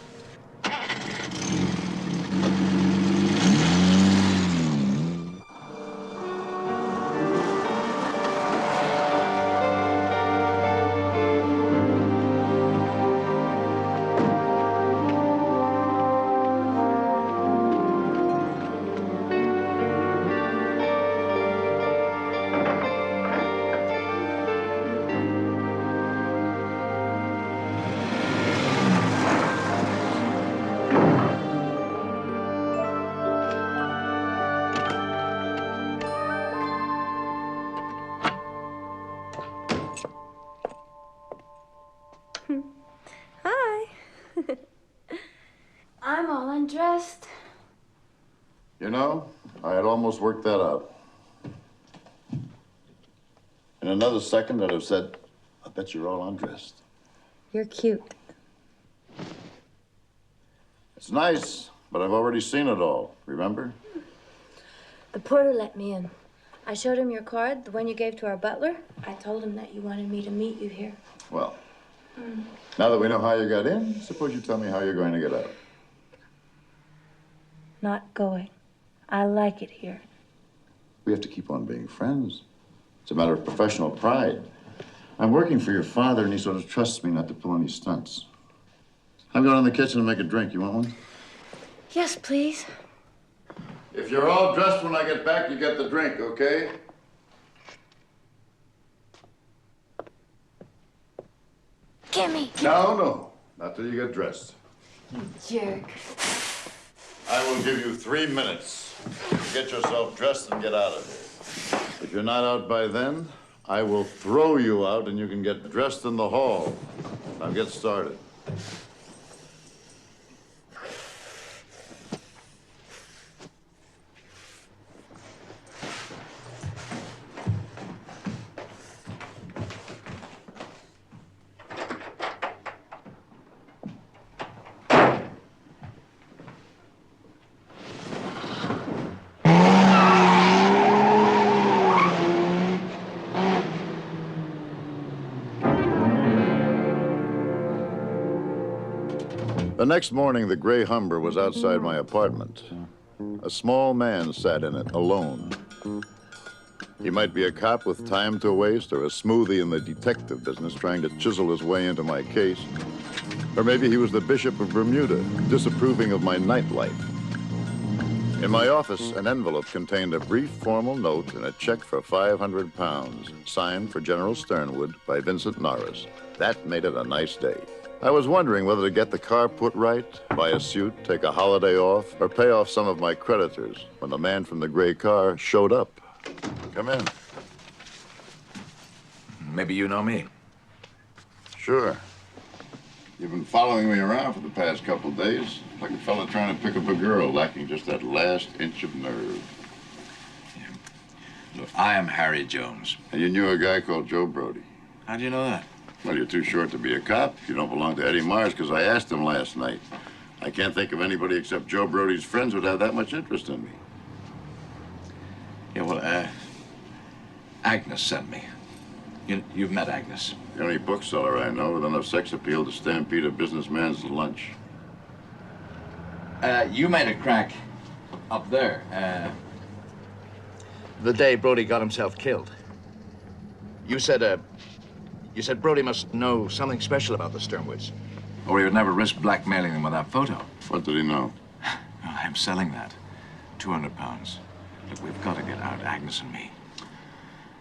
Hi. I'm all undressed. You know, I had almost worked that out. In another second, I'd have said, I bet you're all undressed. You're cute. It's nice, but I've already seen it all, remember? The porter let me in. I showed him your card, the one you gave to our butler. I told him that you wanted me to meet you here. Well, now that we know how you got in, suppose you tell me how you're going to get out. Not going. I like it here. We have to keep on being friends. It's a matter of professional pride. I'm working for your father, and he sort of trusts me not to pull any stunts. I'm going in the kitchen to make a drink. You want one? Yes, please. If you're all dressed when I get back, you get the drink, okay? Gimme. No. Not till you get dressed. You jerk. I will give you 3 minutes to get yourself dressed and get out of here. If you're not out by then, I will throw you out and you can get dressed in the hall. Now get started. The next morning, the gray Humber was outside my apartment. A small man sat in it, alone. He might be a cop with time to waste, or a smoothie in the detective business trying to chisel his way into my case. Or maybe he was the Bishop of Bermuda, disapproving of my nightlife. In my office, an envelope contained a brief formal note and a check for 500 pounds, signed for General Sternwood by Vincent Norris. That made it a nice day. I was wondering whether to get the car put right, buy a suit, take a holiday off, or pay off some of my creditors when the man from the gray car showed up. Come in. Maybe you know me. Sure. You've been following me around for the past couple of days, like a fella trying to pick up a girl, lacking just that last inch of nerve. Yeah. Look, I am Harry Jones. And you knew a guy called Joe Brody. How do you know that? Well, you're too short to be a cop. You don't belong to Eddie Mars, because I asked him last night. I can't think of anybody except Joe Brody's friends would have that much interest in me. Yeah, well, Agnes sent me. You've met Agnes. The only bookseller I know with enough sex appeal to stampede a businessman's lunch. You made a crack up there. The day Brody got himself killed. You said Brody must know something special about the Sternwoods, or he would never risk blackmailing them with that photo. What did he know? Well, I'm selling that. 200 pounds. Look, we've got to get out, Agnes and me.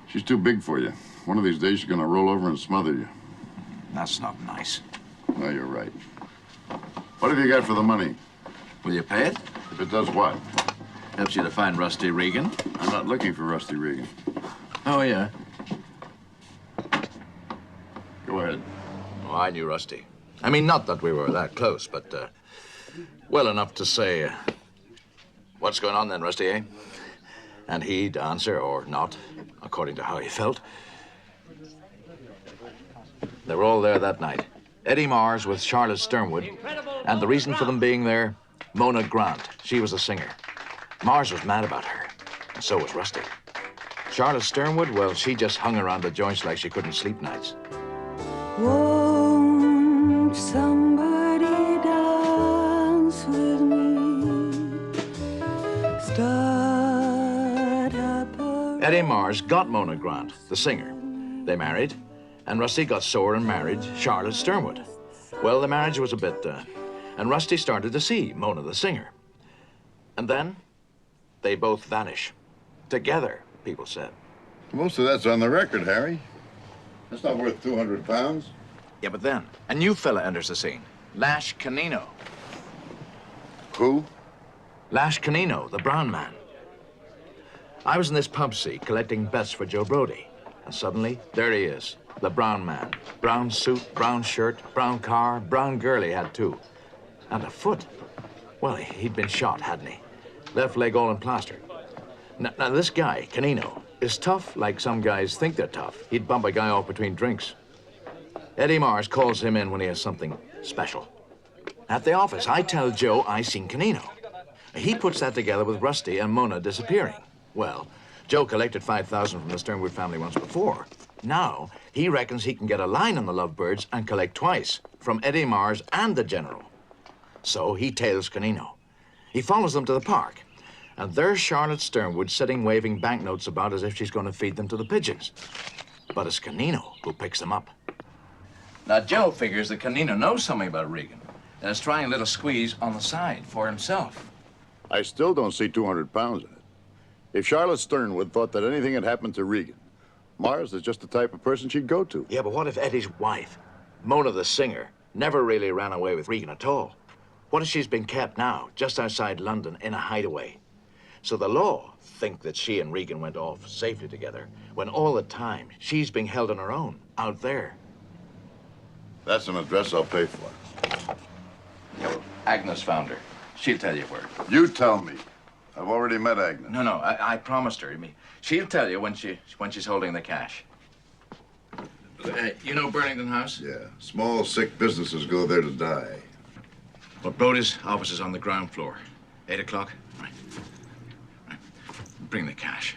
She's too big for you. One of these days she's gonna roll over and smother you. That's not nice. No, you're right. What have you got for the money? Will you pay it? If it does what? Helps you to find Rusty Regan. I'm not looking for Rusty Regan. Oh, yeah? Go ahead. Oh, I knew Rusty. I mean, not that we were that close, but well enough to say, what's going on then, Rusty, eh? And he'd answer or not, according to how he felt. They were all there that night. Eddie Mars with Charlotte Sternwood, and the reason for them being there, Mona Grant. She was a singer. Mars was mad about her, and so was Rusty. Charlotte Sternwood, well, she just hung around the joints like she couldn't sleep nights. Won't somebody dance with me? Start up a... Eddie Mars got Mona Grant, the singer. They married, and Rusty got sore and married Charlotte Sternwood. Well, the marriage was a bit, and Rusty started to see Mona, the singer. And then they both vanish. Together, people said. Most of that's on the record, Harry. That's not worth 200 pounds. Yeah, but then a new fella enters the scene. Lash Canino. Who? Lash Canino, the brown man. I was in this pub seat collecting bets for Joe Brody. And suddenly, there he is, the brown man. Brown suit, brown shirt, brown car, brown girl he had too. And a foot. Well, he'd been shot, hadn't he? Left leg all in plaster. Now this guy, Canino, is tough like some guys think they're tough. He'd bump a guy off between drinks. Eddie Mars calls him in when he has something special. At the office, I tell Joe I seen Canino. He puts that together with Rusty and Mona disappearing. Well, Joe collected 5,000 from the Sternwood family once before. Now, he reckons he can get a line on the Lovebirds and collect twice, from Eddie Mars and the General. So he tails Canino. He follows them to the park. And there's Charlotte Sternwood sitting waving banknotes about as if she's going to feed them to the pigeons. But it's Canino who picks them up. Now, Joe figures that Canino knows something about Regan and is trying a little squeeze on the side for himself. I still don't see 200 pounds in it. If Charlotte Sternwood thought that anything had happened to Regan, Mars is just the type of person she'd go to. Yeah, but what if Eddie's wife, Mona the singer, never really ran away with Regan at all? What if she's been kept now, just outside London, in a hideaway? So the law think that she and Regan went off safely together, when all the time she's being held on her own, out there. That's an address I'll pay for. Yeah, well, Agnes found her. She'll tell you where. You tell me. I've already met Agnes. No, I promised her. I mean, she'll tell you when she's holding the cash. You know Burlington House? Yeah. Small, sick businesses go there to die. Well, Brody's office is on the ground floor. 8 o'clock? Right. Bring the cash.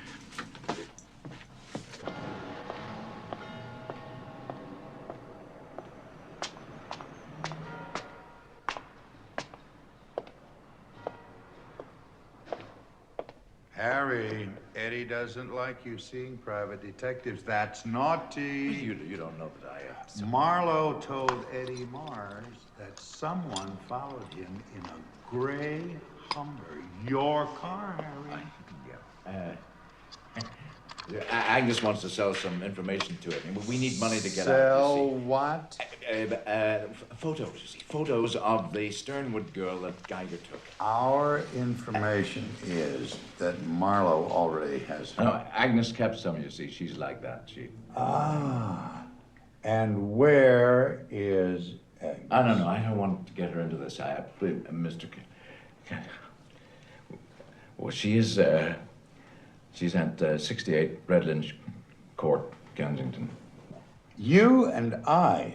Harry, Eddie doesn't like you seeing private detectives. That's naughty. You don't know that I am. Marlowe told Eddie Mars that someone followed him in a gray Hummer. Your car, Harry. Agnes wants to sell some information to it. We need money to get out. Sell what? Photos, you see. Photos of the Sternwood girl that Geiger took. Our information is that Marlowe already has her. No, Agnes kept some, you see. She's like that. And where is Agnes? I don't know. I don't want to get her into this. Mr. Well, she is, she's at 68 Redlands Court, Kensington. You and I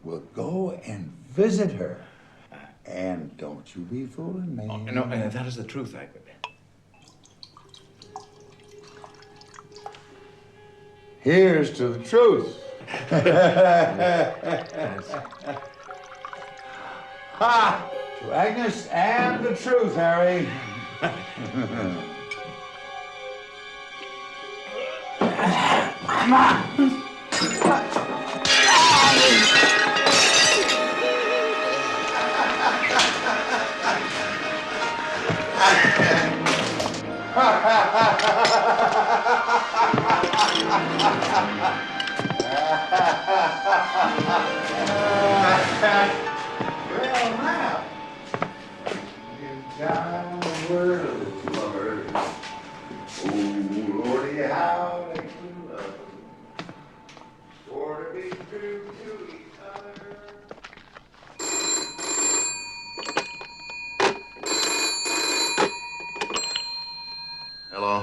will go and visit her. And don't you be fooling me. Oh, no, that is the truth. Here's to the truth. Ha! To Agnes and the truth, Harry. Well, now, you've got a word of lovers. Oh, Lordy, how they can love for to be true to each other. Hello.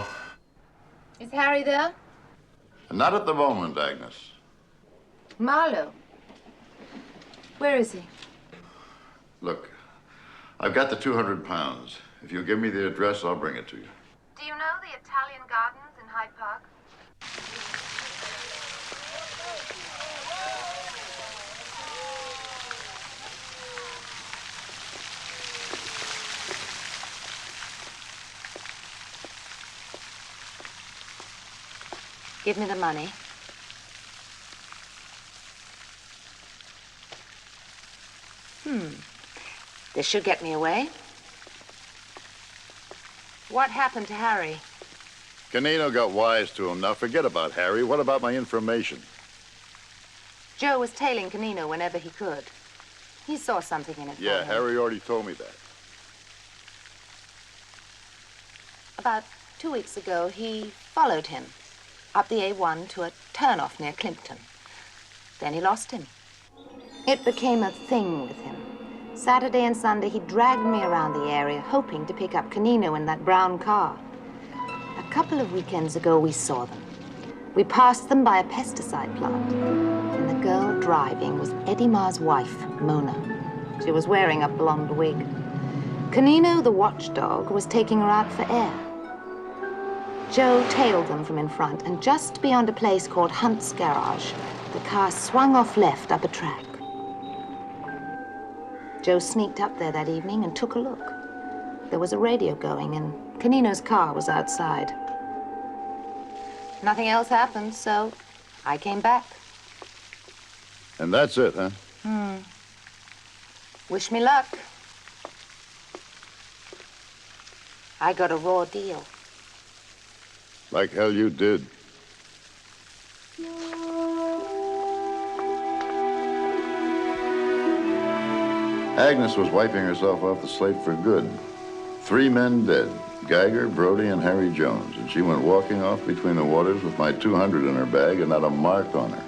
Is Harry there? Not at the moment, Agnes. Marlowe. Where is he? Look, I've got the 200 pounds. If you'll give me the address, I'll bring it to you. Do you know the Italian gardens in Hyde Park? Give me the money. This should get me away. What happened to Harry? Canino got wise to him. Now forget about Harry. What about my information? Joe was tailing Canino whenever he could. He saw something in it. Yeah, Harry already told me that. About 2 weeks ago, he followed him up the A1 to a turnoff near Climpton. Then he lost him. It became a thing with him. Saturday and Sunday, he dragged me around the area, hoping to pick up Canino in that brown car. A couple of weekends ago, we saw them. We passed them by a pesticide plant, and the girl driving was Eddie Marr's wife, Mona. She was wearing a blonde wig. Canino, the watchdog, was taking her out for air. Joe tailed them from in front, and just beyond a place called Hunt's Garage, the car swung off left up a track. Joe sneaked up there that evening and took a look. There was a radio going, and Canino's car was outside. Nothing else happened, so I came back. And that's it, huh? Wish me luck. I got a raw deal. Like hell you did. Agnes was wiping herself off the slate for good. 3 men dead, Geiger, Brody, and Harry Jones, and she went walking off between the waters with my 200 in her bag and not a mark on her.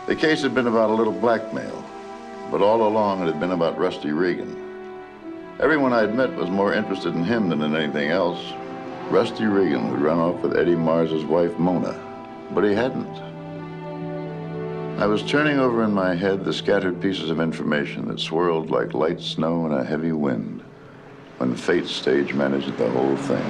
The case had been about a little blackmail, but all along it had been about Rusty Regan. Everyone I'd met was more interested in him than in anything else. Rusty Regan had run off with Eddie Mars's wife, Mona, but he hadn't. I was turning over in my head the scattered pieces of information that swirled like light snow in a heavy wind when fate stage managed the whole thing.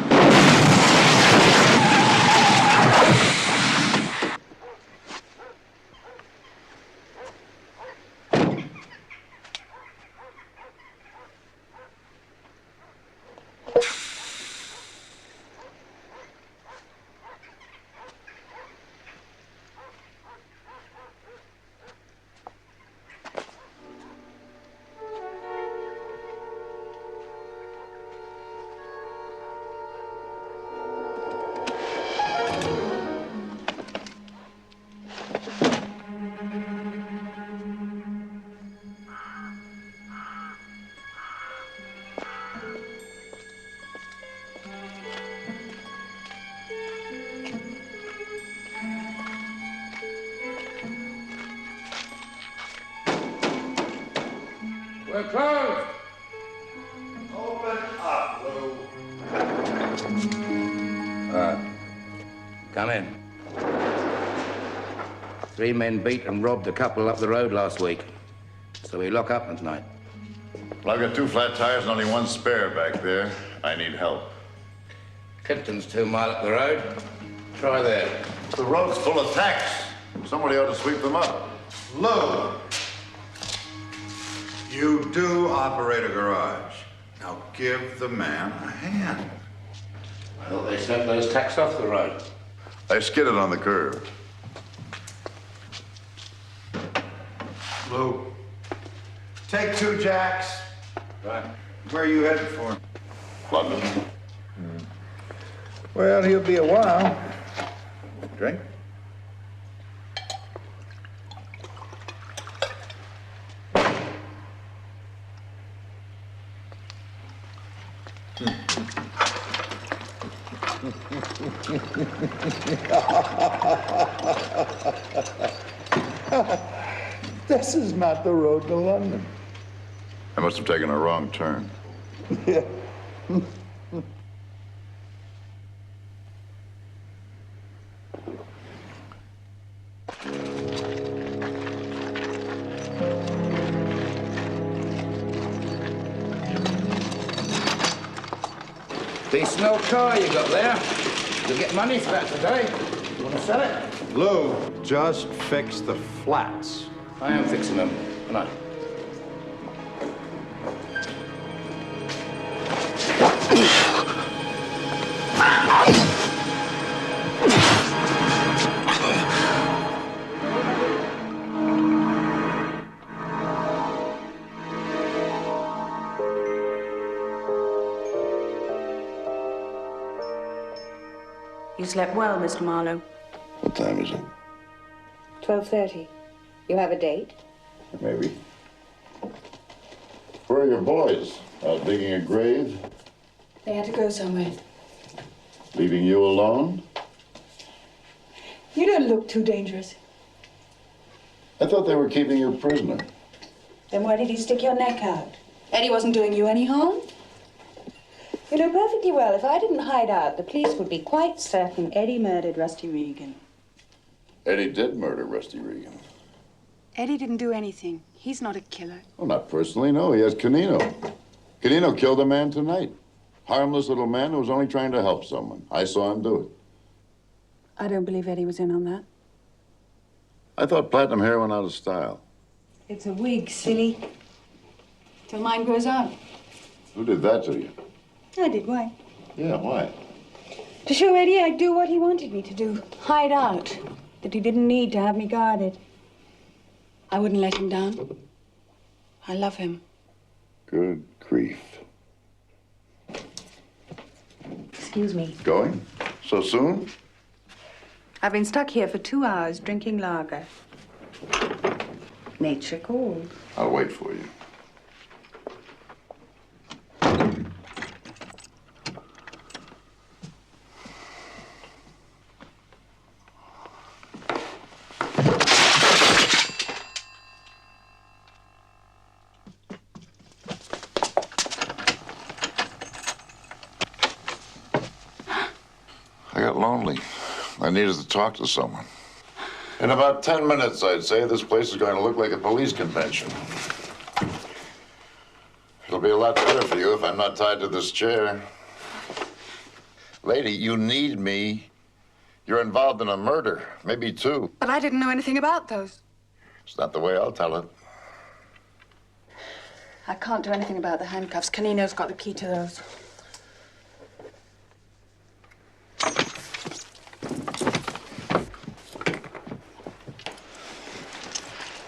We're closed. Open up, Lou. Come in. 3 men beat and robbed a couple up the road last week. So we lock up tonight. Well, I've got 2 flat tires and only 1 spare back there. I need help. Clifton's 2 miles up the road. Try there. The road's full of tacks. Somebody ought to sweep them up. Lou, you do operate a garage. Now give the man a hand. Well, they sent those tacks off the road. I skidded on the curb. Lou, take 2 jacks. Right. Where are you headed for? London. Well, he'll be a while. Drink? This is not the road to London. I must have taken a wrong turn. Yeah. Decent old car you got there. You'll get money for that today. You want to sell it? Lou, just fix the flats. I am fixing them. Good night. You slept well, Mr. Marlowe. What time is it? 12:30. You have a date? Maybe. Where are your boys? Out digging a grave? They had to go somewhere. Leaving you alone? You don't look too dangerous. I thought they were keeping you prisoner. Then why did you stick your neck out? Eddie wasn't doing you any harm? You know perfectly well, if I didn't hide out, the police would be quite certain Eddie murdered Rusty Regan. Eddie did murder Rusty Regan. Eddie didn't do anything. He's not a killer. Well, not personally, no. He has Canino. Canino killed a man tonight. Harmless little man who was only trying to help someone. I saw him do it. I don't believe Eddie was in on that. I thought platinum hair went out of style. It's a wig, silly. Till mine grows out. Who did that to you? I did, why? Yeah, why? To show Eddie I'd do what he wanted me to do. Hide out. That he didn't need to have me guarded. I wouldn't let him down. I love him. Good grief. Excuse me. Going? So soon? I've been stuck here for 2 hours drinking lager. Nature called. I'll wait for you. I got lonely. I needed to talk to someone. In about 10 minutes, I'd say, this place is going to look like a police convention. It'll be a lot better for you if I'm not tied to this chair. Lady, you need me. You're involved in a murder, maybe 2. But I didn't know anything about those. It's not the way I'll tell it. I can't do anything about the handcuffs. Canino's got the key to those.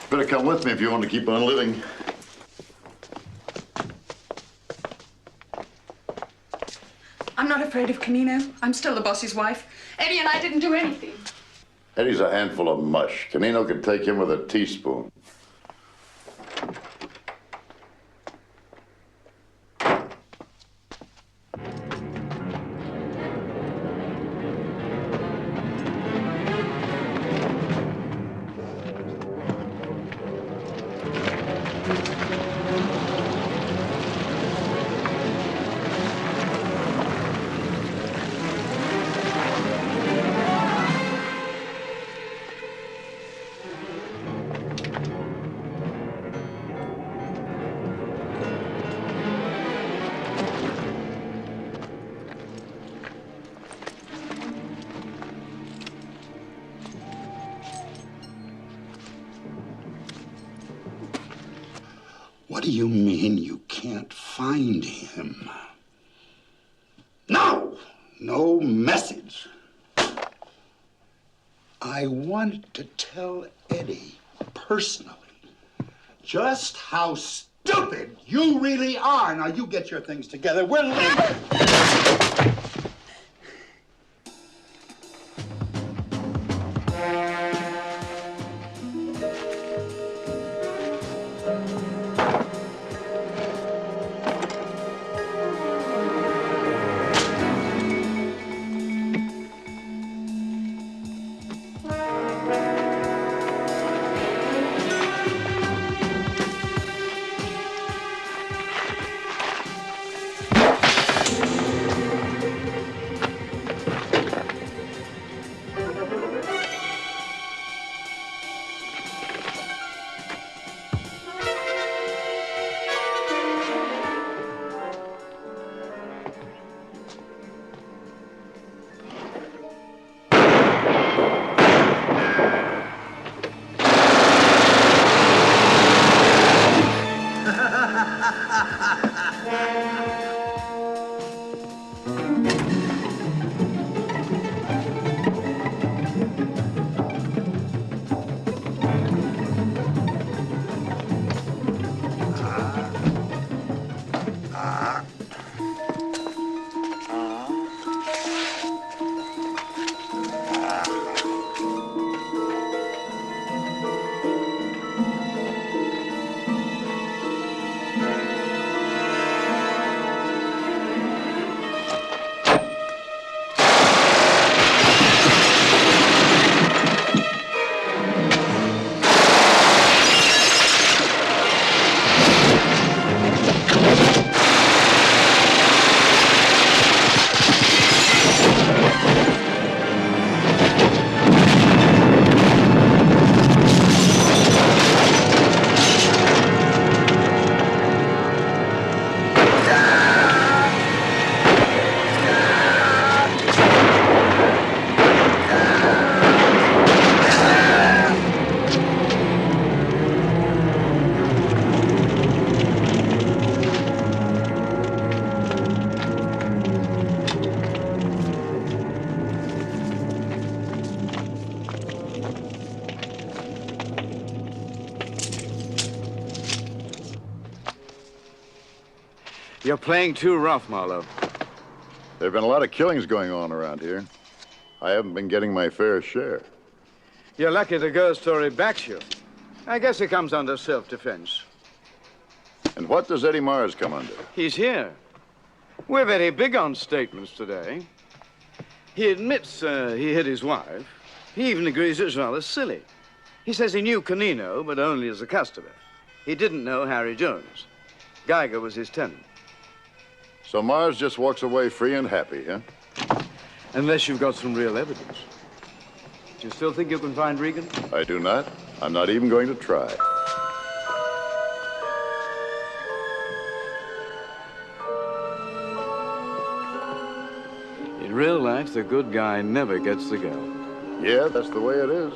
Better come with me if you want to keep on living. I'm not afraid of Canino. I'm still the boss's wife. Eddie and I didn't do anything. Eddie's a handful of mush. Canino could take him with a teaspoon. What do you mean you can't find him? No! No message. I want to tell Eddie personally just how stupid you really are. Now, you get your things together. We're leaving. You're playing too rough, Marlowe. There have been a lot of killings going on around here. I haven't been getting my fair share. You're lucky the girl's story backs you. I guess it comes under self-defense. And what does Eddie Mars come under? He's here. We're very big on statements today. He admits he hit his wife. He even agrees it's rather silly. He says he knew Canino, but only as a customer. He didn't know Harry Jones. Geiger was his tenant. So Mars just walks away free and happy, huh? Unless you've got some real evidence. Do you still think you can find Regan? I do not. I'm not even going to try. In real life, the good guy never gets the girl. Yeah, that's the way it is.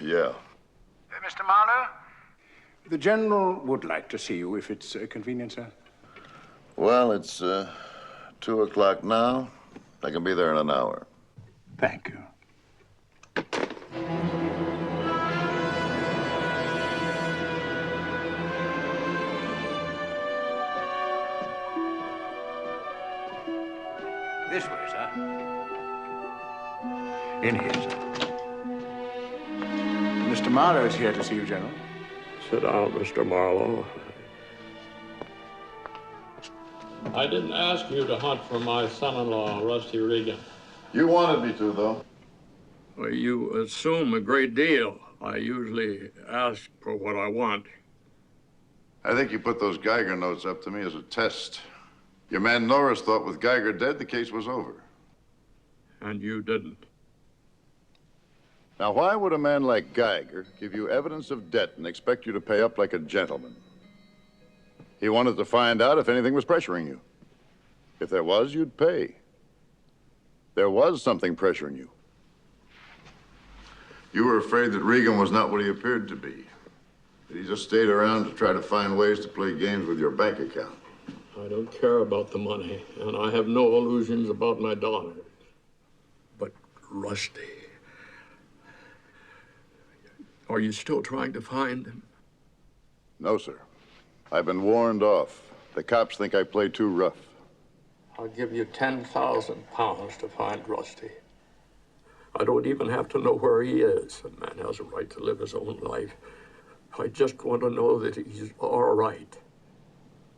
Yeah. Mr. Marlowe? The General would like to see you if it's convenient, sir. Well, it's 2 o'clock now. I can be there in an hour. Thank you. This way, sir. In here, sir. Mr. Marlowe is here to see you, General. Sit down, Mr. Marlowe. I didn't ask you to hunt for my son-in-law, Rusty Regan. You wanted me to, though. Well, you assume a great deal. I usually ask for what I want. I think you put those Geiger notes up to me as a test. Your man Norris thought with Geiger dead, the case was over. And you didn't. Now, why would a man like Geiger give you evidence of debt and expect you to pay up like a gentleman? He wanted to find out if anything was pressuring you. If there was, you'd pay. There was something pressuring you. You were afraid that Regan was not what he appeared to be. That he just stayed around to try to find ways to play games with your bank account. I don't care about the money, and I have no illusions about my daughter. But Rusty, are you still trying to find him? No, sir. I've been warned off. The cops think I play too rough. I'll give you 10,000 pounds to find Rusty. I don't even have to know where he is. A man has a right to live his own life. I just want to know that he's all right.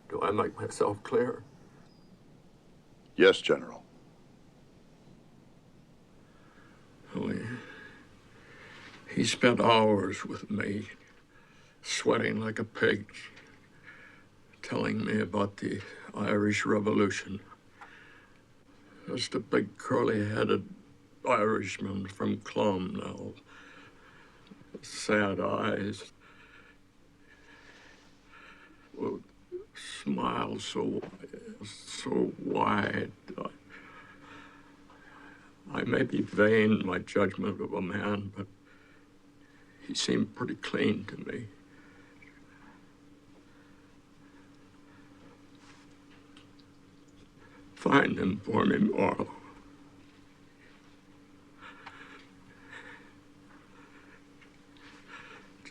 Do I make myself clear? Yes, General. Oh, he spent hours with me, sweating like a pig, telling me about the Irish Revolution. Just a big curly-headed Irishman from Clonmel, sad eyes, well, smile so wide. I may be vain in my judgment of a man, but he seemed pretty clean to me. Find him for me, Marlowe.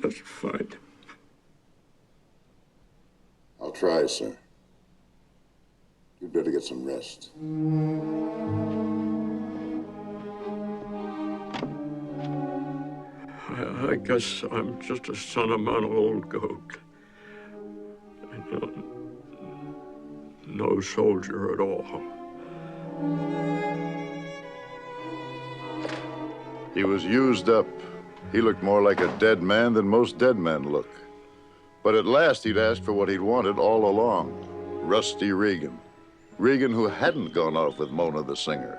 Just find him. I'll try, sir. You'd better get some rest. I guess I'm just a sentimental old goat. No soldier at all. He was used up. He looked more like a dead man than most dead men look. But at last he'd asked for what he'd wanted all along. Rusty Regan. Regan who hadn't gone off with Mona the singer.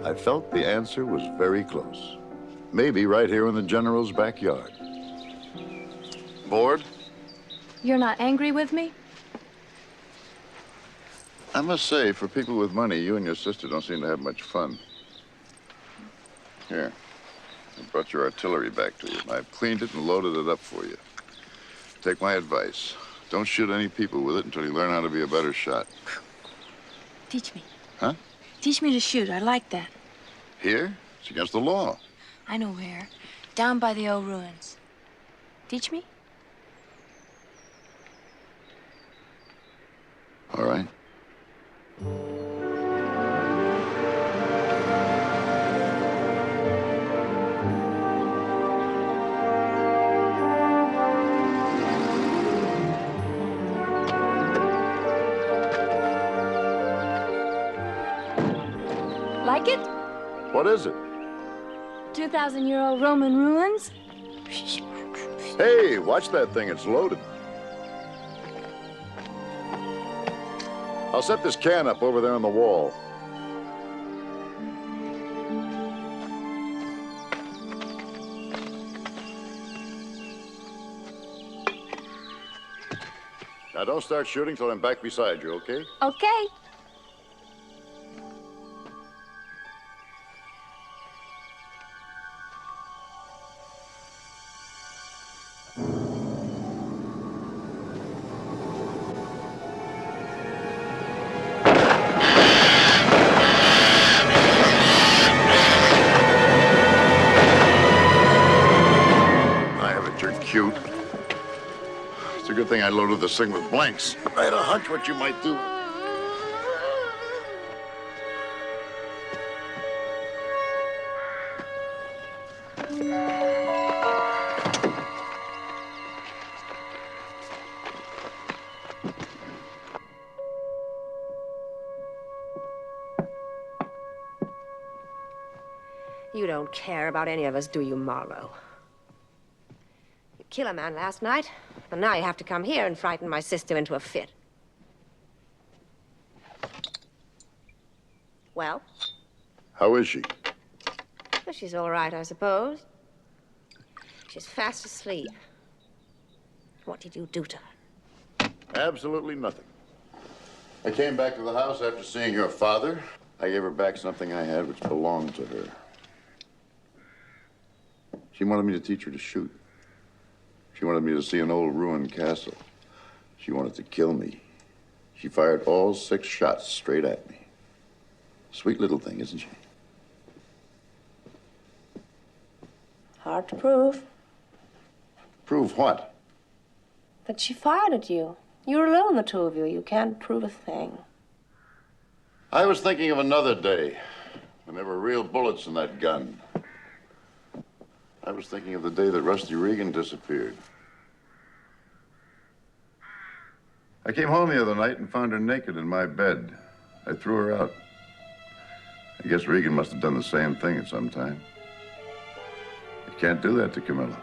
I felt the answer was very close. Maybe right here in the General's backyard. Bored? You're not angry with me? I must say, for people with money, you and your sister don't seem to have much fun. Here, I brought your artillery back to you. I've cleaned it and loaded it up for you. Take my advice. Don't shoot any people with it until you learn how to be a better shot. Teach me. Huh? Teach me to shoot. I like that. Here? It's against the law. I know where. Down by the old ruins. Teach me? All right. Like it? What is it? 2,000-year-old Roman ruins? Hey, watch that thing. It's loaded. I'll set this can up over there on the wall. Now, don't start shooting till I'm back beside you, okay? Okay. Cute. It's a good thing I loaded this thing with blanks. I had a hunch what you might do. You don't care about any of us, do you, Marlowe? You killed a man last night, and now you have to come here and frighten my sister into a fit. Well? How is she? Well, she's all right, I suppose. She's fast asleep. What did you do to her? Absolutely nothing. I came back to the house after seeing your father. I gave her back something I had which belonged to her. She wanted me to teach her to shoot. She wanted me to see an old ruined castle. She wanted to kill me. She fired all 6 shots straight at me. Sweet little thing, isn't she? Hard to prove. Prove what? That she fired at you. You're alone, the two of you. You can't prove a thing. I was thinking of another day when there were real bullets in that gun. I was thinking of the day that Rusty Regan disappeared. I came home the other night and found her naked in my bed. I threw her out. I guess Regan must have done the same thing at some time. You can't do that to Camilla.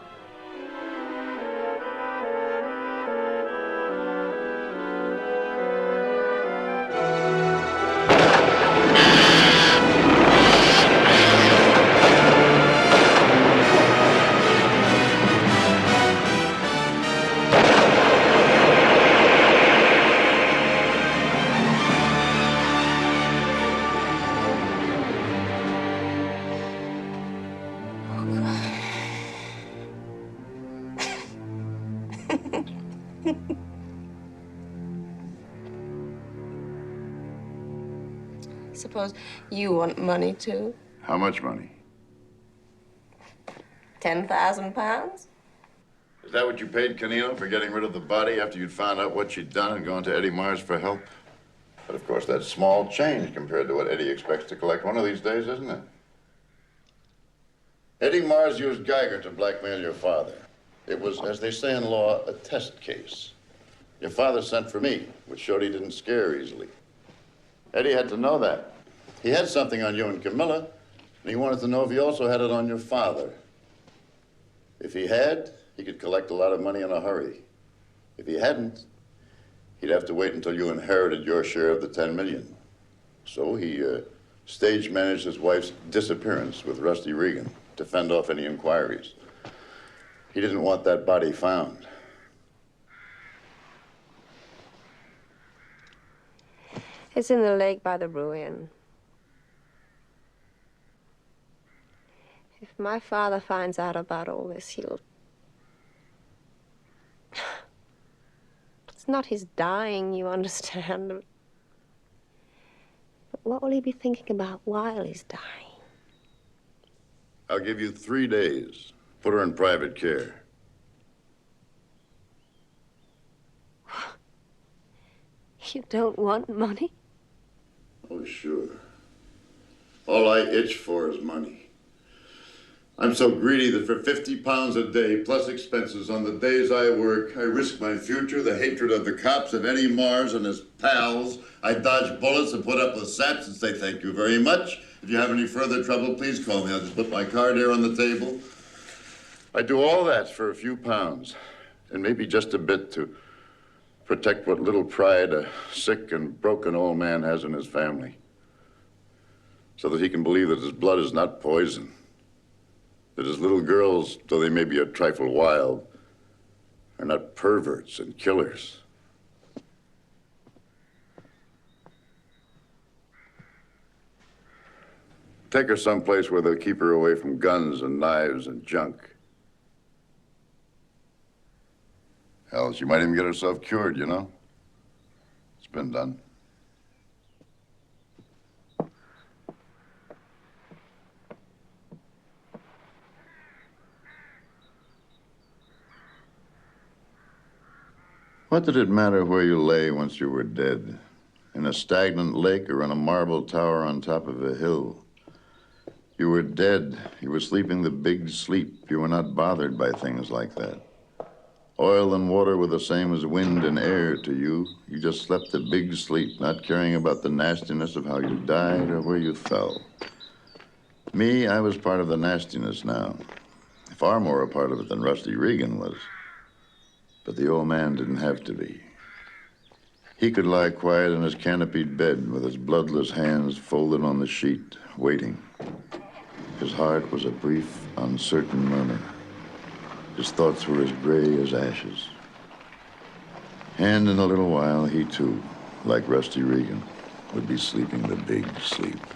Suppose you want money, too? How much money? 10,000 pounds? Is that what you paid Canino for getting rid of the body after you'd found out what she'd done and gone to Eddie Mars for help? But of course, that's small change compared to what Eddie expects to collect one of these days, isn't it? Eddie Mars used Geiger to blackmail your father. It was, as they say in law, a test case. Your father sent for me, which showed he didn't scare easily. Eddie had to know that. He had something on you and Camilla, and he wanted to know if he also had it on your father. If he had, he could collect a lot of money in a hurry. If he hadn't, he'd have to wait until you inherited your share of the 10 million. So he stage managed his wife's disappearance with Rusty Regan to fend off any inquiries. He didn't want that body found. It's in the lake by the ruin. If my father finds out about all this, he'll... It's not his dying, you understand. But what will he be thinking about while he's dying? I'll give you 3 days. Put her in private care. You don't want money? Oh, sure. All I itch for is money. I'm so greedy that for 50 pounds a day, plus expenses on the days I work, I risk my future, the hatred of the cops, of Eddie Mars and his pals. I dodge bullets and put up with saps and say thank you very much. If you have any further trouble, please call me. I'll just put my card here on the table. I do all that for a few pounds, and maybe just a bit to protect what little pride a sick and broken old man has in his family, so that he can believe that his blood is not poison, that his little girls, though they may be a trifle wild, are not perverts and killers. Take her someplace where they'll keep her away from guns and knives and junk. Hell, she might even get herself cured, you know? It's been done. What did it matter where you lay once you were dead? In a stagnant lake or in a marble tower on top of a hill? You were dead. You were sleeping the big sleep. You were not bothered by things like that. Oil and water were the same as wind and air to you. You just slept the big sleep, not caring about the nastiness of how you died or where you fell. Me, I was part of the nastiness now. Far more a part of it than Rusty Regan was. But the old man didn't have to be. He could lie quiet in his canopied bed with his bloodless hands folded on the sheet, waiting. His heart was a brief, uncertain murmur. His thoughts were as gray as ashes. And in a little while, he too like Rusty Regan, would be sleeping the big sleep.